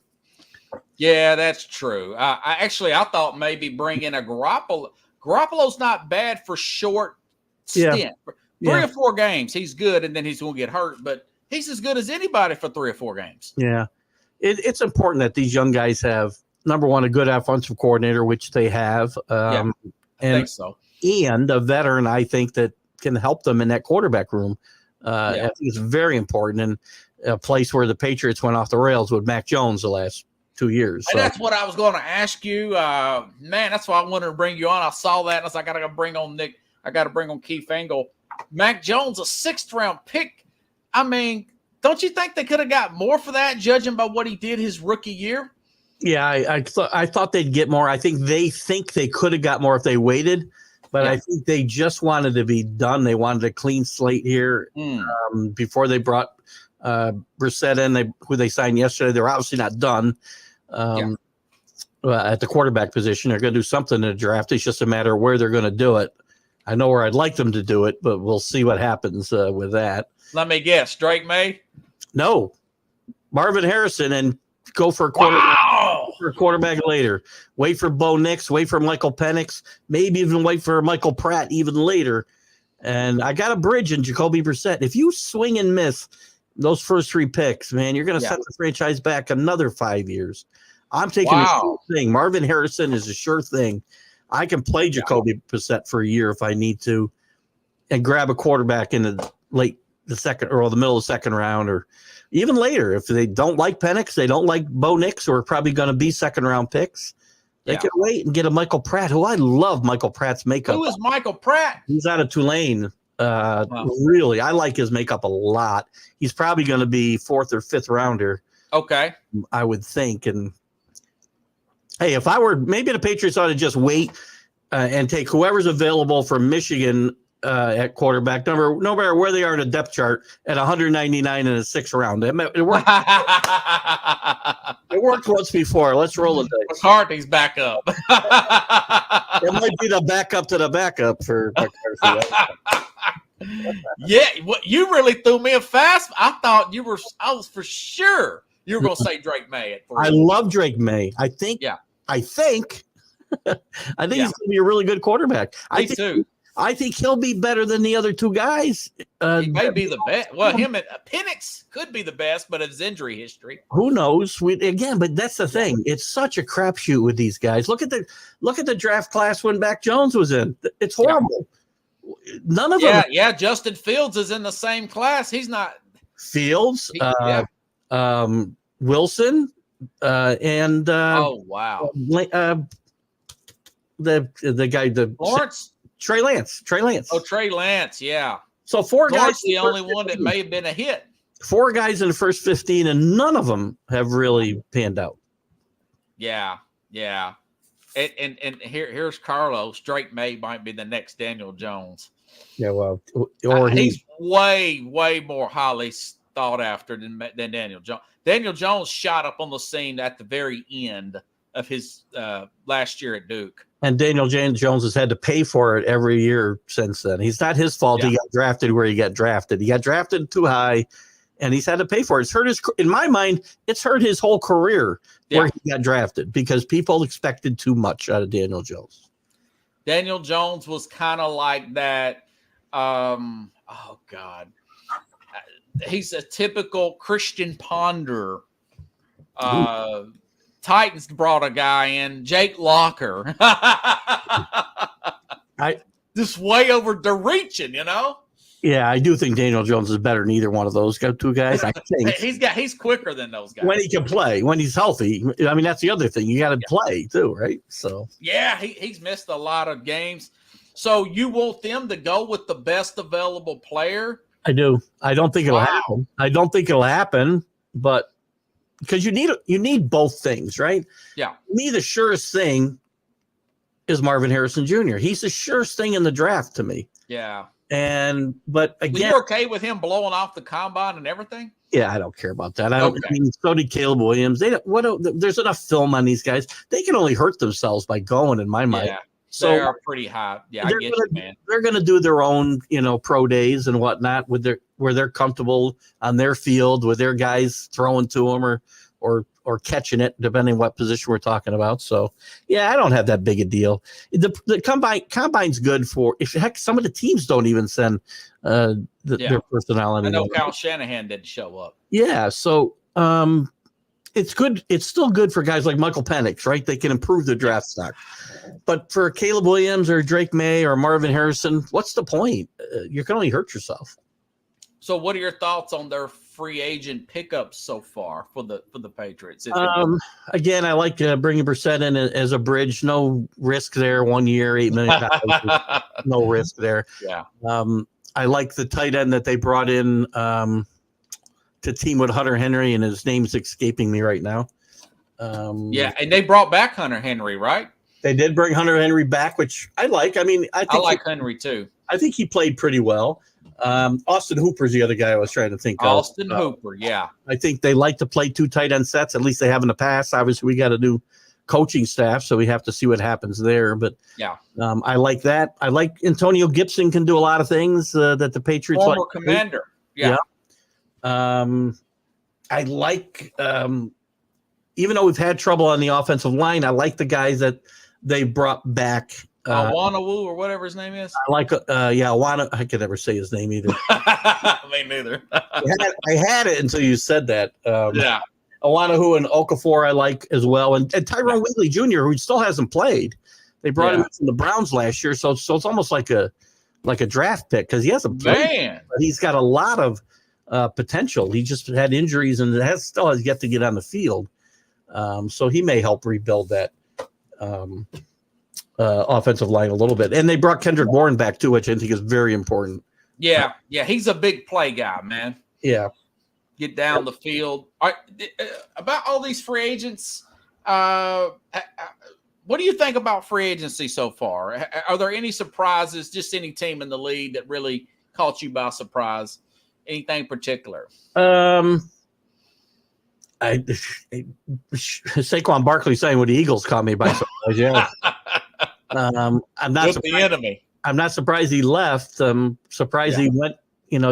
Yeah, that's true. I thought maybe bring in a Garoppolo. Garoppolo's not bad for short stint. 3 or 4 games, he's good, and then he's going to get hurt. But he's as good as anybody for 3 or 4 games. Yeah. It's important that these young guys have, number one, a good offensive coordinator, which they have. I think so. And a veteran, I think, that can help them in that quarterback room. I think it's very important. And a place where the Patriots went off the rails with Mac Jones the last 2 years. So. And that's what I was going to ask you. Man, that's why I wanted to bring you on. I saw that, and I was like, I got to bring on Nick. I got to bring on Keith Engel. Mac Jones, a 6th-round pick. I mean, don't you think they could have got more for that, judging by what he did his rookie year? Yeah, I thought they'd get more. I think they could have got more if they waited, but I think they just wanted to be done. They wanted a clean slate here before they brought Brissett in, who they signed yesterday. They're obviously not done at the quarterback position. They're going to do something in the draft. It's just a matter of where they're going to do it. I know where I'd like them to do it, but we'll see what happens with that. Let me guess. Drake May? No. Marvin Harrison, and go for a quarterback later. Wait for Bo Nix. Wait for Michael Penix. Maybe even wait for Michael Pratt even later. And I got a bridge in Jacoby Brissett. If you swing and miss those first 3 picks, man, you're going to set the franchise back another 5 years. I'm taking a sure thing. Marvin Harrison is a sure thing. I can play Jacoby Brissett for a year if I need to, and grab a quarterback in the second or the middle of the second round, or even later. If they don't like Penix, they don't like Bo Nix, who are probably going to be 2nd-round picks, they can wait and get a Michael Pratt, who I love Michael Pratt's makeup. Who is Michael Pratt? He's out of Tulane. Really, I like his makeup a lot. He's probably going to be 4th or 5th rounder. Okay. I would think. And hey, if I were, maybe the Patriots ought to just wait and take whoever's available from Michigan at quarterback, no matter where they are in the depth chart, at 199 in the 6th round. It worked. It worked once before. Let's roll the dice. McCarthy's back up. It might be the backup to the backup for McCarthy. Yeah, you really threw me a fast. I was for sure you were going to say Drake May at 3. I love Drake May. I think he's going to be a really good quarterback. Me too. I think he'll be better than the other 2 guys. He may be the best. Well, him and Penix could be the best, but of his injury history, who knows? But that's the thing. It's such a crapshoot with these guys. Look at the draft class when Mac Jones was in. It's horrible. None of them. Yeah. Justin Fields is in the same class. He's not. Fields, Wilson, and oh wow, the guy, Lawrence. Trey Lance. Oh, Trey Lance, yeah. So 4 guys. The only one that may have been a hit. 4 guys in the first 15, and none of them have really panned out. Yeah. And here's Carlos. Drake May might be the next Daniel Jones. Yeah, well, he's way more highly thought after than Daniel Jones. Daniel Jones shot up on the scene at the very end of his last year at Duke. And Daniel Jones has had to pay for it every year since then. He's not his fault. He got drafted where he got drafted. He got drafted too high, and he's had to pay for it. It's hurt in my mind, it's hurt his whole career where he got drafted because people expected too much out of Daniel Jones. Daniel Jones was kind of like that. He's a typical Christian Ponder. Titans brought a guy in, Jake Locker. Just way over the reaching, Yeah, I do think Daniel Jones is better than either one of those 2 guys. I think he's quicker than those guys when he can play, when he's healthy. I mean, that's the other thing. You got to play too, right? So he's missed a lot of games. So you want them to go with the best available player? I do. I don't think it'll happen. But because you need both things, right? Yeah. To me, the surest thing is Marvin Harrison Jr. He's the surest thing in the draft to me. Yeah. But again, you're okay with him blowing off the combine and everything? Yeah, I don't care about that. I Okay. mean, so did Caleb Williams. There's enough film on these guys. They can only hurt themselves by going, in my mind. Yeah. So They are pretty high. Yeah, I get you, man. they're going to do their own, pro days and whatnot where they're comfortable on their field with their guys throwing to them or catching it, depending what position we're talking about. So, yeah, I don't have that big a deal. The combine's good for if heck some of the teams don't even send their personality. I know Kyle Shanahan didn't show up. Yeah, so it's good. It's still good for guys like Michael Penix, right? They can improve the draft stock. But for Caleb Williams or Drake May or Marvin Harrison, what's the point? You can only hurt yourself. So, what are your thoughts on their free agent pickups so far for the Patriots? Again, I like bringing Brissett in as a bridge. No risk there. 1 year, $8 million. No risk there. Yeah. I like the tight end that they brought in to team with Hunter Henry, and his name's escaping me right now. Yeah, and they brought back Hunter Henry, right? They did bring Hunter Henry back, which I like. I mean, I like Henry too. I think he played pretty well. Austin Hooper's the other guy I was trying to think of. Austin Hooper, yeah. I think they like to play 2 tight end sets. At least they have in the past. Obviously, we got a new coaching staff, so we have to see what happens there. But yeah, I like that. I like Antonio Gibson can do a lot of things that the Patriots former commander. Yeah. I like even though we've had trouble on the offensive line, I like the guys that they brought back. Wanawu or whatever his name is. I like Wana. I could never say his name either. Me neither. I had it until you said that. Yeah. Awanahu and Okafor I like as well, and Tyrone Wheatley Jr., who still hasn't played. They brought him from the Browns last year, so it's almost like a draft pick because he hasn't played. But he's got a lot of potential. He just had injuries and still has yet to get on the field. So he may help rebuild that offensive line a little bit. And they brought Kendrick Bourne back too, which I think is very important. Yeah, he's a big play guy, man. Yeah. Get down the field. About all these free agents, what do you think about free agency so far? Are there any surprises, just any team in the league that really caught you by surprise? Anything particular? Saquon Barkley saying what the Eagles caught me by surprise. Yeah. I'm not surprised. The enemy. I'm not surprised he left. I'm surprised he went,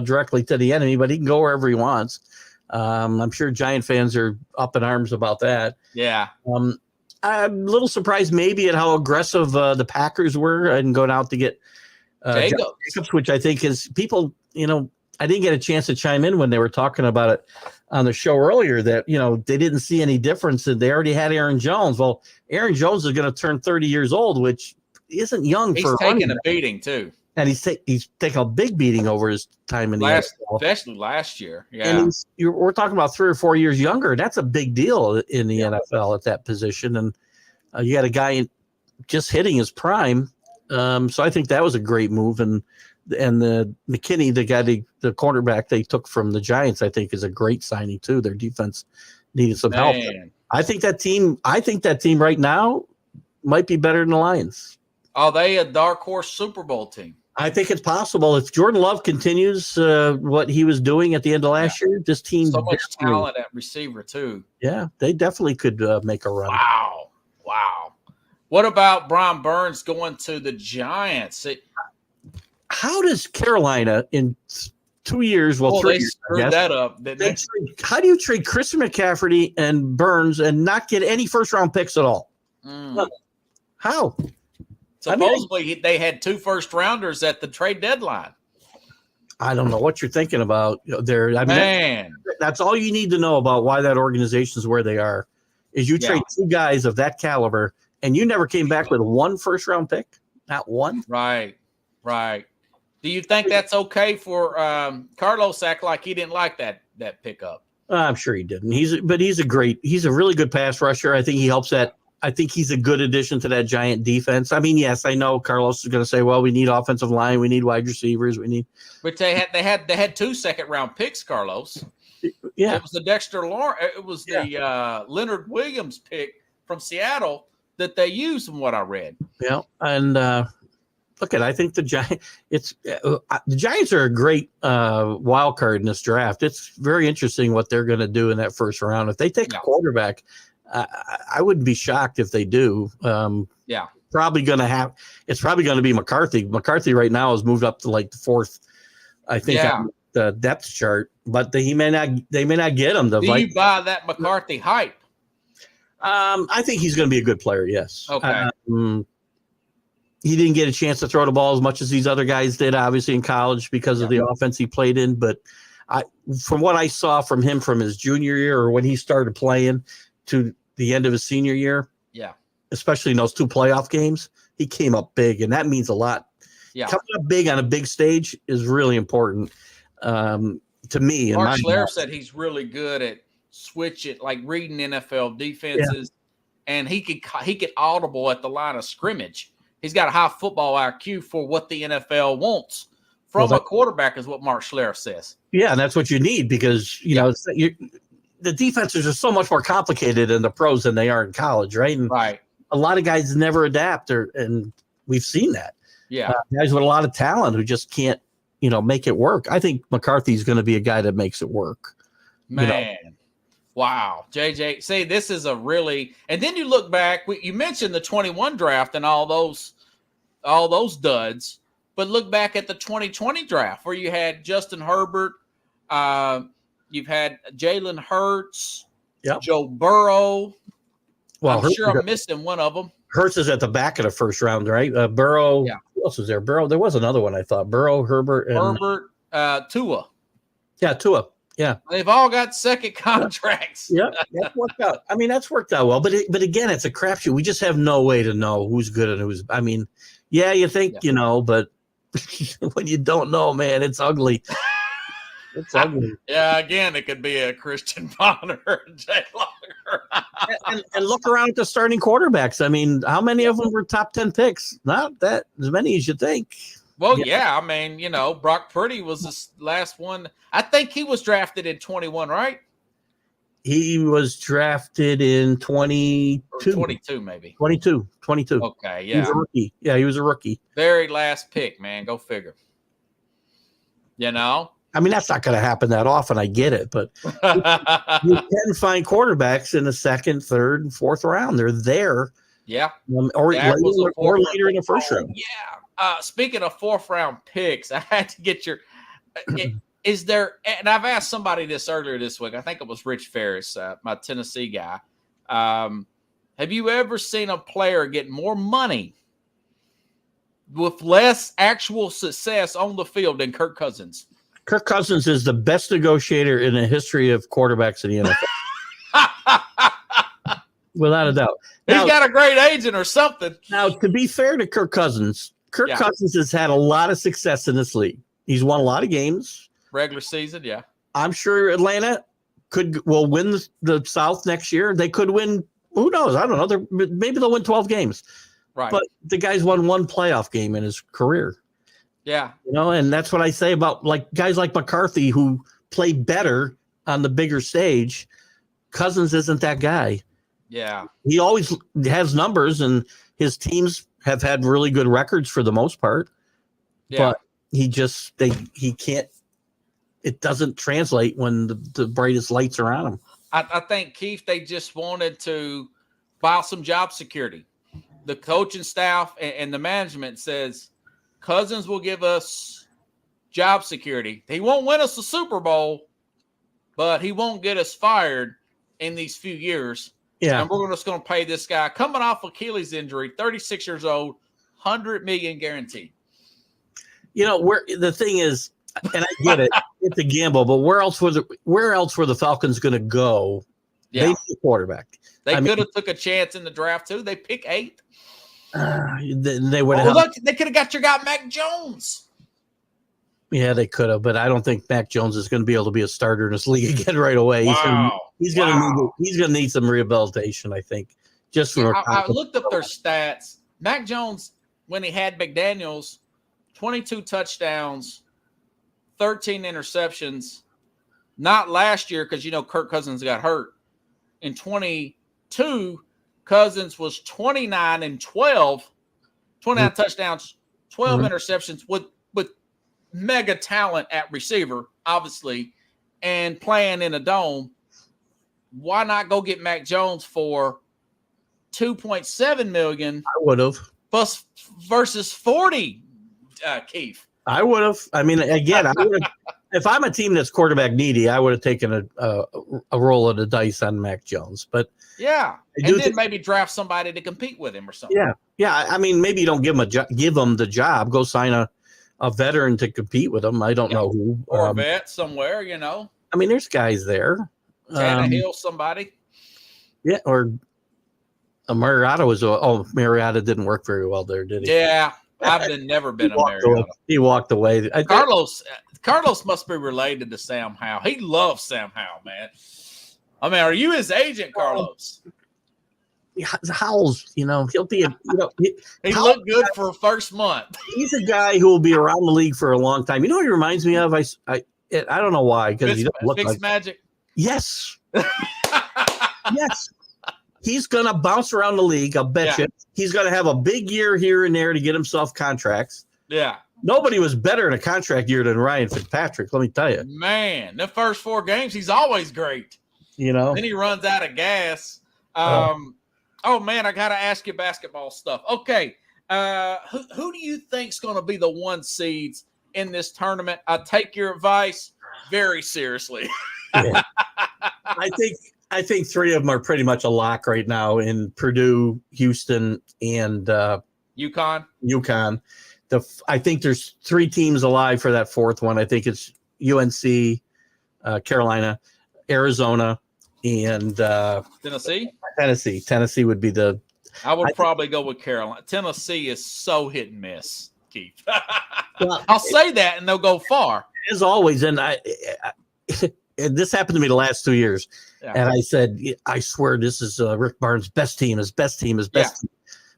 directly to the enemy, but he can go wherever he wants. I'm sure Giant fans are up in arms about that. Yeah. I'm a little surprised maybe at how aggressive the Packers were and going out to get Jacobs, which I think is people, I didn't get a chance to chime in when they were talking about it on the show earlier that, they didn't see any difference and they already had Aaron Jones. Well, Aaron Jones is going to turn 30 years old, which isn't young. He's taking a beating too. And he's taking a big beating over his time in the NFL. Especially last year. Yeah. And we're talking about 3 or 4 years younger. That's a big deal in the NFL at that position. And you got a guy just hitting his prime. So I think that was a great move. And the McKinney, the guy, the cornerback they took from the Giants, I think is a great signing too. Their defense needed some help. I think that team right now might be better than the Lions. Are they a dark horse Super Bowl team? I think it's possible if Jordan Love continues what he was doing at the end of last year. This team, so much talent at receiver too. Yeah, they definitely could make a run. Wow. What about Brian Burns going to the Giants? How does Carolina in 2 years? Well, 3 years, years, screwed that up. How do you trade Christian McCaffrey and Burns and not get any first-round picks at all? How? Supposedly, they had 2 first-rounders at the trade deadline. I don't know what you're thinking about there. I mean, that's all you need to know about why that organization is where they are. Is you trade 2 guys of that caliber, and you never came back with 1 first-round pick, not one. Right. Do you think that's okay for Carlos? Act like he didn't like that pickup. I'm sure he didn't. He's a really good pass rusher. I think he helps that. I think he's a good addition to that Giant defense. I mean, yes, I know Carlos is going to say, well, we need offensive line. We need wide receivers. But they had 2 second-round picks, Carlos. Yeah. It was the Dexter Lawrence. It was the Leonard Williams pick from Seattle that they used from what I read. Yeah. And look at. I think the Giants are a great wild card in this draft. It's very interesting what they're going to do in that first round. If they take a quarterback, I wouldn't be shocked if they do. Probably going to have. It's probably going to be McCarthy. McCarthy right now has moved up to like the fourth, I think, on the depth chart. But they may not get him. Do you buy that McCarthy hype? I think he's going to be a good player. Yes. Okay. He didn't get a chance to throw the ball as much as these other guys did, obviously, in college because of the offense he played in. But from what I saw from him from his junior year or when he started playing to the end of his senior year, especially in those 2 playoff games, he came up big, and that means a lot. Yeah. Coming up big on a big stage is really important to me. Mark Schlereth said he's really good at reading NFL defenses, and he could audible at the line of scrimmage. He's got a high football IQ for what the NFL wants from a quarterback, is what Mark Schlereth says. Yeah, and that's what you need because, the defenses are so much more complicated in the pros than they are in college, right? And a lot of guys never adapt, and we've seen that. Yeah. Guys with a lot of talent who just can't, make it work. I think McCarthy's going to be a guy that makes it work. Man. Wow. JJ, see, this is a really – and then you look back. You mentioned the 21 draft and all those duds, but look back at the 2020 draft where you had Justin Herbert, you've had Jalen Hurts, Joe Burrow. Well, I'm sure I'm missing one of them. Hurts is at the back of the first round, right? Burrow. Yeah. Who else was there? Burrow. There was another one I thought. Burrow, Herbert, Tua. Yeah, Tua. Yeah, they've all got second contracts. Yeah, that's worked out. I mean, that's worked out well. But again, it's a crapshoot. We just have no way to know who's good and who's. I mean, you think but when you don't know, man, it's ugly. It's ugly. Yeah, again, it could be a Christian Bonner and Jay Longer. and look around at the starting quarterbacks. I mean, how many of them were top 10 picks? Not that as many as you think. Well, I mean, Brock Purdy was the last one. I think he was drafted in 21, right? He was drafted in 22. Or 22, maybe. 22. Okay, yeah. He was a rookie. Yeah, he was a rookie. Very last pick, man. Go figure. I mean, that's not going to happen that often. I get it, but you can find quarterbacks in the second, third, and fourth round. They're there. Yeah. Or later in the first round. Yeah. Speaking of fourth round picks, I had to get your is there, and I've asked somebody this earlier this week. I think it was Rich Ferris, my Tennessee guy. Have you ever seen a player get more money with less actual success on the field than Kirk Cousins? Kirk Cousins is the best negotiator in the history of quarterbacks in the NFL. Without a doubt. He's got a great agent or something. Now, to be fair to Kirk Cousins has had a lot of success in this league. He's won a lot of games. Regular season, yeah. I'm sure Atlanta will win the South next year. They could win, who knows? I don't know. Maybe they'll win 12 games. Right. But the guy's won one playoff game in his career. Yeah. And that's what I say about guys like McCarthy who play better on the bigger stage. Cousins isn't that guy. Yeah. He always has numbers, and his teams have had really good records for the most part. Yeah. But he can't. It doesn't translate when the brightest lights are on him. I think, Keith, they just wanted to buy some job security. The coaching staff and the management says Cousins will give us job security. He won't win us a Super Bowl, but he won't get us fired in these few years. Yeah. And we're just going to pay this guy coming off Achilles injury, 36 years old, $100 million guaranteed. Where the thing is, and I get it, it's a gamble, but where else were the Falcons going to go? Yeah. They need a quarterback. They could have took a chance in the draft too. They pick 8. They would have. Look, they could have got your guy Mac Jones. Yeah, they could have, but I don't think Mac Jones is going to be able to be a starter in this league again right away. Wow. He's going to need some rehabilitation, I think. Just from I looked up their stats. Mac Jones, when he had McDaniels, 22 touchdowns, 13 interceptions. Not last year because Kirk Cousins got hurt. In 22, Cousins was 29 and 12, 29 touchdowns, 12 interceptions with mega talent at receiver, obviously, and playing in a dome. Why not go get Mac Jones for $2.7 million? I would have. Versus 40, Keith. I would have. I mean, again, I would have. If I'm a team that's quarterback needy, I would have taken a roll of the dice on Mac Jones. But yeah, and then maybe draft somebody to compete with him or something. Yeah. I mean, maybe you don't give him the job. Go sign a veteran to compete with him. I don't know who, or a vet somewhere. You know. I mean, there's guys there. Tannehill, somebody. Yeah, or Mariota Mariota didn't work very well there, did he? Yeah, I've never been a Mariota. He walked away. Carlos must be related to Sam Howell. He loves Sam Howell, man. I mean, are you his agent, Carlos? Howell's, he'll be he looked good for first month. He's a guy who will be around the league for a long time. You know what he reminds me of? I don't know why, because he doesn't look like Magic. Yes. Yes. He's going to bounce around the league. I'll bet you. He's going to have a big year here and there to get himself contracts. Yeah. Nobody was better in a contract year than Ryan Fitzpatrick, let me tell you. Man, the first 4 games, he's always great. Then he runs out of gas. Oh, man, I got to ask you basketball stuff. Okay. Who do you think's going to be the 1 seeds in this tournament? I take your advice very seriously. Yeah. I think 3 of them are pretty much a lock right now in Purdue, Houston, and UConn. I think there's 3 teams alive for that 4th one. I think it's UNC, Carolina, Arizona, and Tennessee. Tennessee would be the. I would probably go with Carolina. Tennessee is so hit and miss, Keith. I'll say that, and they'll go far. As always, and this happened to me the last 2 years. Yeah. And I said, I swear this is Rick Barnes' best team. Team.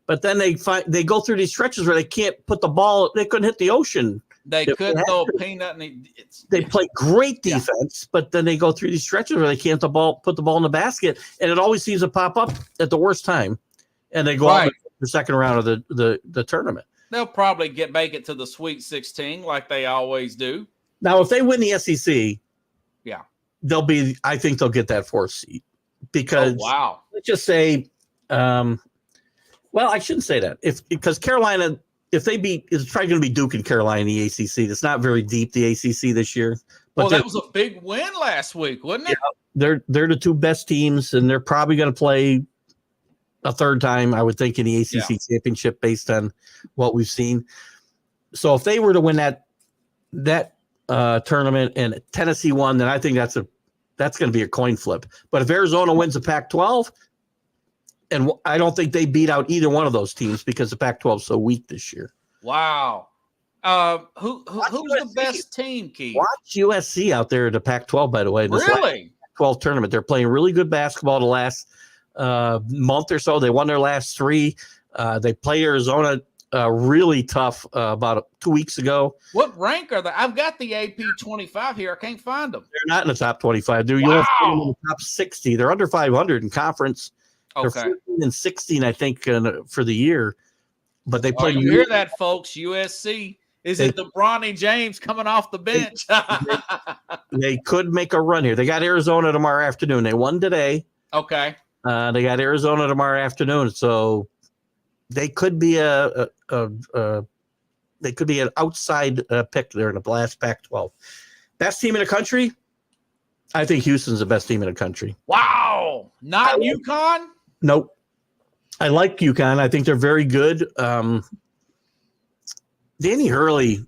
But then they go through these stretches where they can't put the ball. They couldn't hit the ocean. They couldn't throw a peanut. And they play great defense, but then they go through these stretches where they can't put the ball in the basket, and it always seems to pop up at the worst time. And they go out in the second round of the tournament. They'll probably make it to the Sweet 16 like they always do. Now, if they win the SEC, I think they'll get that 4th seed because let's just say, well, I shouldn't say that because Carolina, if they beat, it's probably going to be Duke and Carolina in the ACC. It's not very deep, the ACC this year. But that was a big win last week, wasn't it? Yeah, they're the 2 best teams, and they're probably going to play a 3rd time, I would think, in the ACC championship based on what we've seen. So if they were to win that tournament and Tennessee won, then I think that's going to be a coin flip. But if Arizona wins the Pac-12, and I don't think they beat out either one of those teams because the Pac-12 is so weak this year. Wow. Who's the best team, Keith? Watch USC out there at the Pac-12, by the way. Really? Pac-12 tournament. They're playing really good basketball the last month or so. They won their last 3. They played Arizona really tough about 2 weeks ago. What rank are they? I've got the AP 25 here. I can't find them. They're not in the top 25. They're in the top 60. They're under 500 in conference. They're 15 and 16, I think, for the year. But they play. You hear that, folks? USC. Is it the Bronny James coming off the bench? They could make a run here. They got Arizona tomorrow afternoon. They won today. Okay. They got Arizona tomorrow afternoon, so they could be an outside pick there in the last Pac-12. Best team in the country? I think Houston's the best team in the country. Wow. Not UConn? Nope. I like UConn. I think they're very good. Danny Hurley's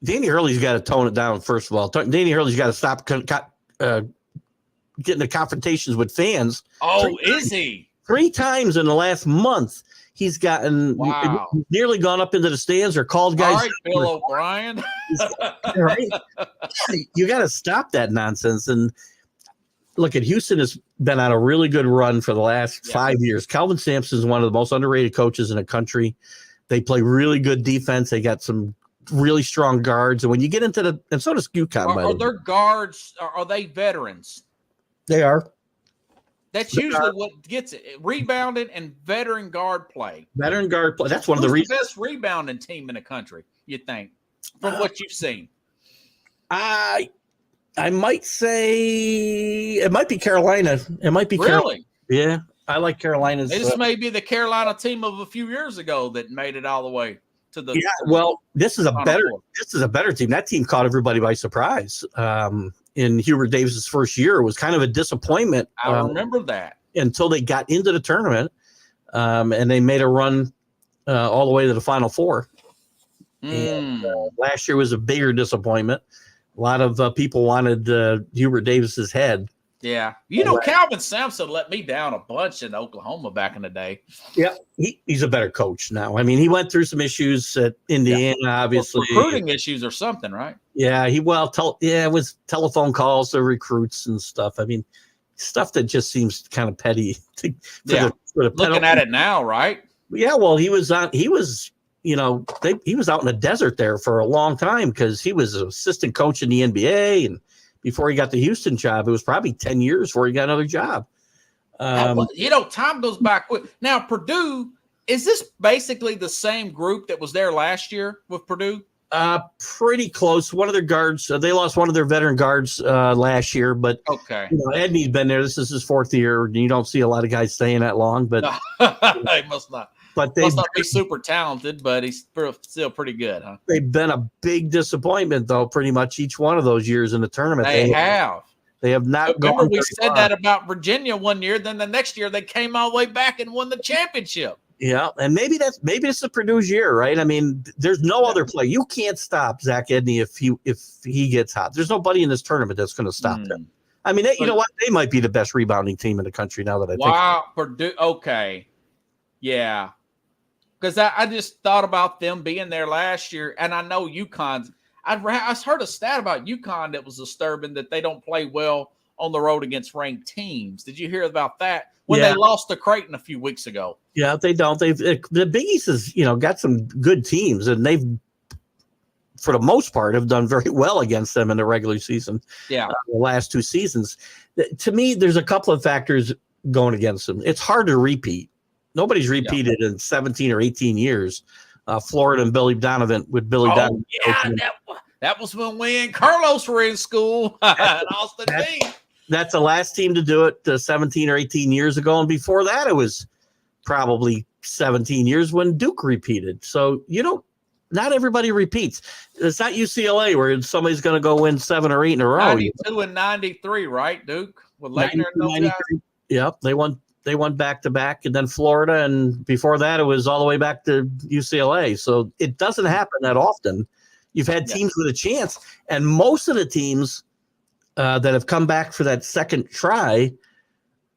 got to tone it down, first of all. Danny Hurley's got to stop getting the confrontations with fans. Oh, is he? 3 times in the last month. He's nearly gone up into the stands or called guys. All right, Bill O'Brien. Right? You got to stop that nonsense. And look, Houston has been on a really good run for the last 5 years. Calvin Sampson is one of the most underrated coaches in the country. They play really good defense. They got some really strong guards. And when you get into and so does UConn. Are their guards, are they veterans? They are. That's usually what gets it. Rebounding and veteran guard play. Veteran guard play. That's one of the reasons. The best rebounding team in the country, you think, from what you've seen? I might say it might be Carolina. It might be really. Yeah, I like Carolina's. This may be the Carolina team of a few years ago that made it all the way to the. Yeah, well, this is a better team. That team caught everybody by surprise. In Hubert Davis's first year, it was kind of a disappointment. I remember that until they got into the tournament, and they made a run all the way to the Final Four. And, last year was a bigger disappointment. A lot of people wanted Hubert Davis's head. Yeah. Calvin Sampson let me down a bunch in Oklahoma back in the day. Yeah. He's a better coach now. I mean, he went through some issues at Indiana, obviously. Recruiting issues or something, right? Yeah. It was telephone calls to recruits and stuff. I mean, stuff that just seems kind of petty. Looking at it now, right? Yeah. Well, he was out in the desert there for a long time because he was an assistant coach in the NBA, and before he got the Houston job, it was probably 10 years before he got another job. Time goes by quick. Now, Purdue, is this basically the same group that was there last year with Purdue? Pretty close. One of their guards, they lost one of their veteran guards last year, but okay. Edney's been there. This is his fourth year. And you don't see a lot of guys staying that long, but they must not. But they must not be super talented, but he's still pretty good, huh? They've been a big disappointment, though, pretty much each one of those years in the tournament. They have. They have not Remember, we said that about Virginia one year. Then the next year, they came all the way back and won the championship. Yeah, and maybe it's the Purdue's year, right? I mean, there's no other play. You can't stop Zach Edney if he gets hot. There's nobody in this tournament that's going to stop him. I mean, you know what? They might be the best rebounding team in the country now that I think. Wow, Purdue. Okay, yeah. Because I just thought about them being there last year, and I know UConn's. I heard a stat about UConn that was disturbing, that they don't play well on the road against ranked teams. Did you hear about that when they lost to Creighton a few weeks ago? Yeah, they don't. The Big East has got some good teams, and they've, for the most part, have done very well against them in the regular season. Yeah, the last two seasons. To me, there's a couple of factors going against them. It's hard to repeat. Nobody's repeated in 17 or 18 years. Florida and Billy Donovan Donovan. Yeah, that was when we and Carlos were in school at Austin Peay. That's the last team to do it 17 or 18 years ago. And before that, it was probably 17 years when Duke repeated. So, not everybody repeats. It's not UCLA where somebody's going to go win 7 or 8 in a row. 92 and 93, right, Duke? With Laettner and those guys? Yep, they won back-to-back, and then Florida, and before that, it was all the way back to UCLA. So it doesn't happen that often. You've had teams with a chance, and most of the teams that have come back for that second try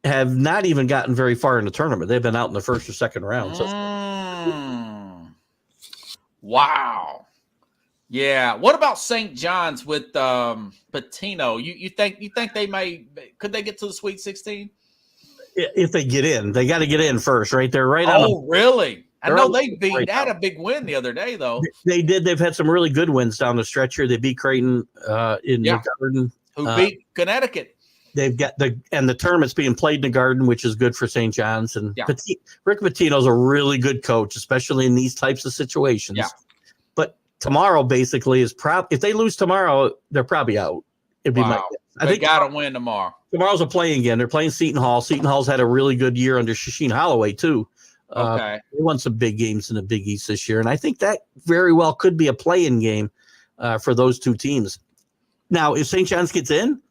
have not even gotten very far in the tournament. They've been out in the first or second round. So. Wow. Yeah. What about St. John's with Pitino? You think they could they get to the Sweet 16? If they get in, they got to get in first, right? They're right on. Oh, really? I know they had a big win the other day, though. They did. They've had some really good wins down the stretch here. They beat Creighton in the Garden. Who beat Connecticut. They've got the tournament's being played in the Garden, which is good for St. John's. And Rick Pitino's a really good coach, especially in these types of situations. Yeah. But tomorrow basically is if they lose tomorrow, they're probably out. It'd be I think got to win tomorrow. Tomorrow's a play-in game. They're playing Seton Hall. Seton Hall's had a really good year under Shasheen Holloway, too. Okay. They won some big games in the Big East this year, and I think that very well could be a play-in game for those two teams. Now, if St. John's gets in,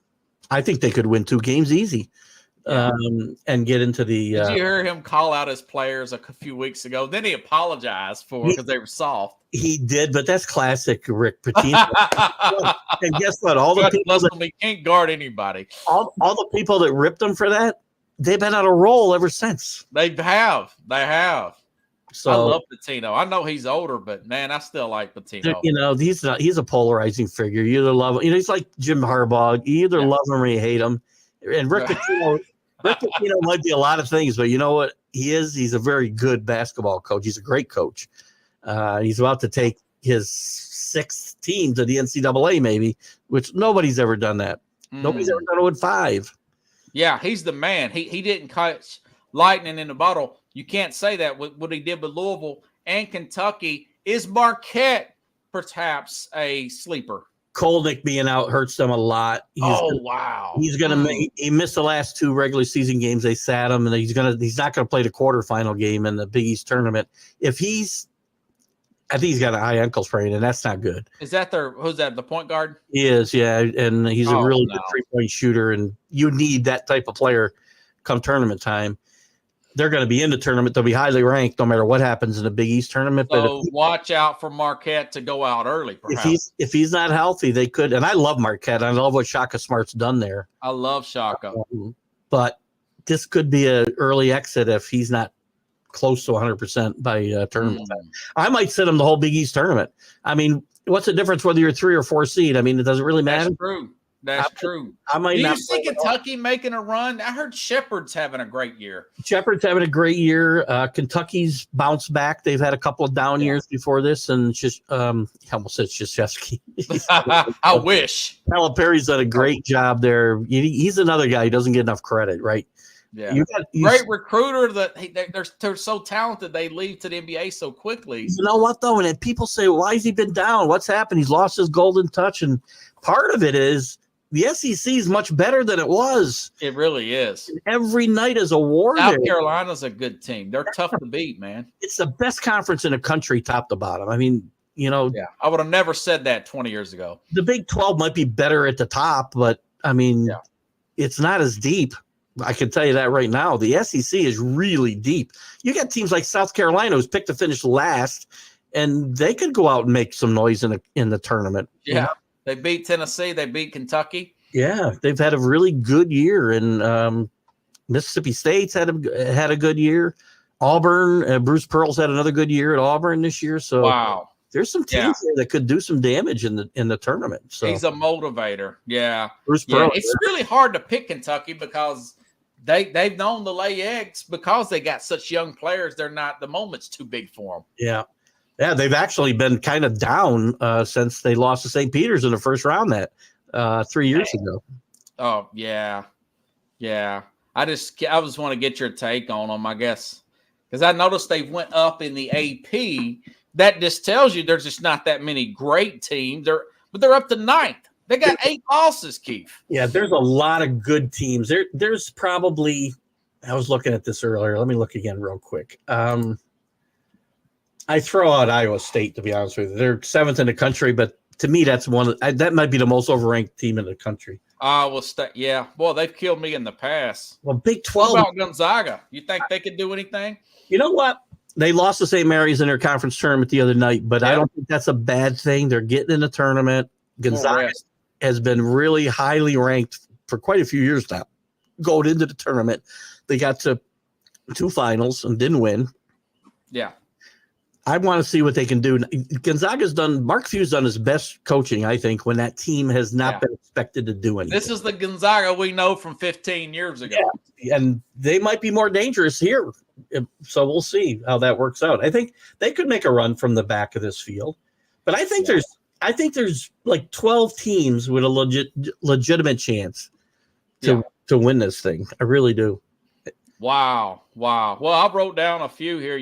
I think they could win 2 games easy and get into the Did you hear him call out his players a few weeks ago? Then he apologized because they were soft. He did, but that's classic Rick Pitino. And guess what? All the people he can't guard anybody. All the people that ripped him for that, they've been on a roll ever since. They have. So I love Pitino. I know he's older, but man, I still like Pitino. He's a polarizing figure. You either love him, he's like Jim Harbaugh. You either love him or you hate him. And Rick Pitino might be a lot of things, but you know what he is? He's a very good basketball coach. He's a great coach. He's about to take his 6th team to the NCAA, maybe, which nobody's ever done that. Nobody's ever done it with 5. Yeah, he's the man. He didn't catch lightning in the bottle. You can't say that with what he did with Louisville and Kentucky. Is Marquette perhaps a sleeper? Kolnick being out hurts them a lot. Wow. He's gonna make. He missed the last 2 regular season games. They sat him, and he's not gonna play the quarterfinal game in the Big East tournament. I think he's got a high ankle sprain, and that's not good. Is that who's that? The point guard? He is, yeah, and he's a really good 3-point shooter, and you need that type of player come tournament time. They're going to be in the tournament. They'll be highly ranked no matter what happens in the Big East tournament. So watch out for Marquette to go out early, perhaps. If he's not healthy, they could. And I love Marquette. I love what Shaka Smart's done there. I love Shaka. But this could be an early exit if he's not close to 100% by tournament time. I might sit him the whole Big East tournament. I mean, what's the difference whether you're 3 or 4 seed? I mean, it doesn't really matter. That's true. That's true. I might Do not you see Kentucky making a run? I heard Shepherd's having a great year. Shepherd's having a great year. Kentucky's bounced back. They've had a couple of down years before this, and just I almost said Krzyzewski. I wish. Calipari's done a great job there. He's another guy who doesn't get enough credit, right? Yeah, great recruiter. They're so talented. They leave to the NBA so quickly. You know what though? And then people say, "Why has he been down? What's happened? He's lost his golden touch." And part of it is the SEC is much better than it was. It really is. And every night is a war. South Carolina's a good team. They're tough to beat, man. It's the best conference in the country, top to bottom. I mean, I would have never said that 20 years ago. The Big 12 might be better at the top, but I mean, it's not as deep. I can tell you that right now. The SEC is really deep. You got teams like South Carolina who's picked to finish last, and they could go out and make some noise in the tournament. Yeah. They beat Tennessee. They beat Kentucky. Yeah, they've had a really good year, and Mississippi State's had a good year. Auburn, Bruce Pearl's had another good year at Auburn this year. So there's some teams there that could do some damage in the tournament. So he's a motivator. Yeah, Bruce Pearl. It's really hard to pick Kentucky because they've known to lay eggs because they got such young players. They're not, the moment's too big for them. Yeah. Yeah, they've actually been kind of down since they lost to St. Peter's in the first round 3 years ago. Oh, yeah. Yeah. I just want to get your take on them, I guess, because I noticed they went up in the AP. That just tells you there's just not that many great teams. But they're up to 9th. They got 8 losses, Keith. Yeah, there's a lot of good teams. There's probably – I was looking at this earlier. Let me look again real quick. I throw out Iowa State, to be honest with you. They're 7th in the country, but to me, that's that might be the most overranked team in the country. Iowa State, yeah. Boy, they've killed me in the past. Well, Big 12. What about Gonzaga? You think they could do anything? You know what? They lost to St. Mary's in their conference tournament the other night, but I don't think that's a bad thing. They're getting in the tournament. Gonzaga has been really highly ranked for quite a few years now. Going into the tournament, they got to 2 finals and didn't win. Yeah. I want to see what they can do. Mark Few's done his best coaching, I think, when that team has not been expected to do anything. This is the Gonzaga we know from 15 years ago. Yeah. And they might be more dangerous here. So we'll see how that works out. I think they could make a run from the back of this field. But I think there's like 12 teams with a legitimate chance to win this thing. I really do. Wow. Well, I wrote down a few here.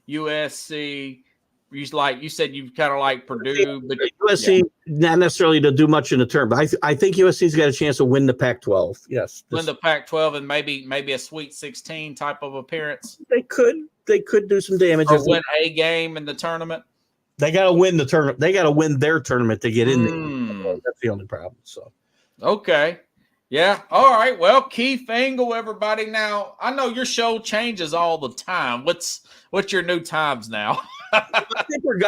USC. You said you kind of like Purdue, but USC not necessarily to do much in the term, but I think USC's got a chance to win the Pac-12. Yes, win the Pac-12 and maybe a Sweet 16 type of appearance. They could do some damage. Or win a game in the tournament. They got to win the tournament. They got to win their tournament to get in there. That's the only problem. So okay. Yeah. All right. Well, Keith Engel, everybody. Now, I know your show changes all the time. What's your new times now? I think we've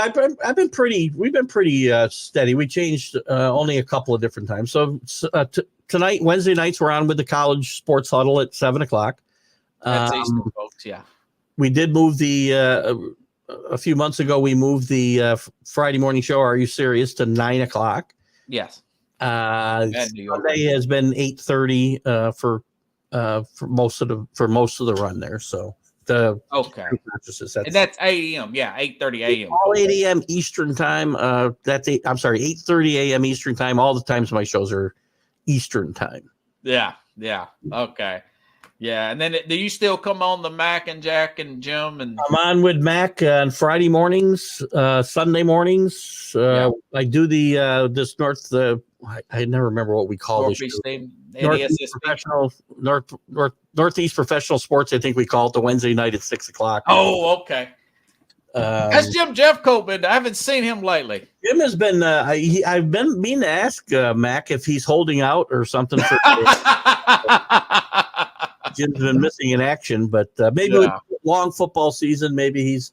been pretty steady. We changed only a couple of different times. So tonight, Wednesday nights, we're on with the college sports huddle at 7:00. That's Eastern, folks. Yeah. We did move a few months ago. We moved the Friday morning show. Are You Serious to 9:00? Yes. Sunday has been 8:30 for most of the run there. So and that's 8 a.m. Yeah, 8:30 a.m. All 8 a.m. Eastern time. That's 8:30 a.m. Eastern time. All the times my shows are Eastern time. Yeah. Okay. Yeah, and then do you still come on the Mac and Jack and Jim? And I'm on with Mac on Friday mornings, Sunday mornings. I do the this North. I never remember what we call Northeast this. team, Northeast NESSP. professional Northeast professional sports. I think we call it the Wednesday night at 6:00. Oh, okay. That's Jim Jeffcoat been. I haven't seen him lately. Jim has been. I've been meaning to ask Mac if he's holding out or something. For Jim's been missing in action, but maybe with long football season, maybe he's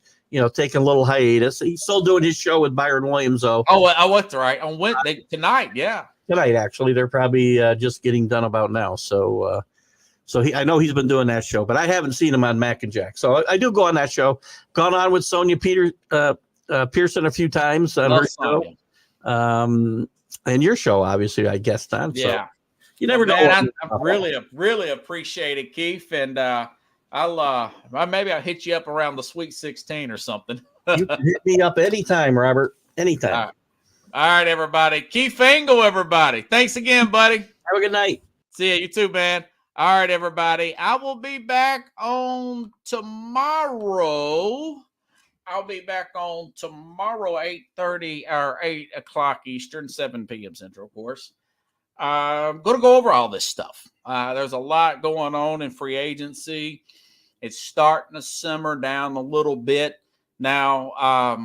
taking a little hiatus. He's still doing his show with Byron Williams, though. What's right on Wednesday tonight? Yeah, tonight actually. They're probably just getting done about now. So I know he's been doing that show, but I haven't seen him on Mac and Jack. So I do go on that show. Gone on with Sonia Pearson a few times on her show, and your show, obviously, I guessed on. Yeah. So you never know. I really appreciate it, Keith, and maybe I'll hit you up around the Sweet 16 or something. You can hit me up anytime, Robert. Anytime. All right, everybody. Keith Engel, everybody. Thanks again, buddy. Have a good night. See ya. You too, man. All right, everybody. I will be back on tomorrow. 8:30 or 8 o'clock Eastern, 7 p.m. Central, of course. I'm going to go over all this stuff. There's a lot going on in free agency. It's starting to simmer down a little bit. Now, a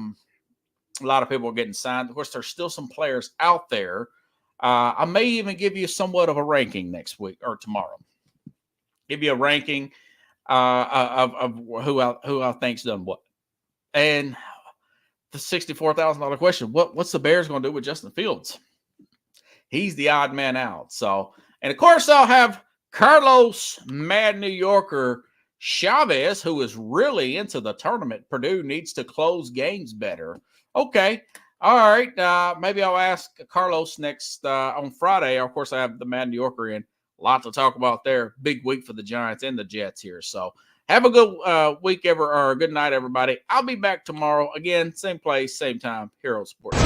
lot of people are getting signed. Of course, there's still some players out there. I may even give you somewhat of a ranking next week or tomorrow. Give you a ranking of who I think's done what. And the $64,000 question, what's the Bears going to do with Justin Fields? He's the odd man out. So, and of course, I'll have Carlos Mad New Yorker Chavez, who is really into the tournament. Purdue needs to close games better. Okay. All right. Maybe I'll ask Carlos next on Friday. Of course, I have the Mad New Yorker in. A lot to talk about there. Big week for the Giants and the Jets here. So have a good week or good night, everybody. I'll be back tomorrow. Again, same place, same time, Hero Sports.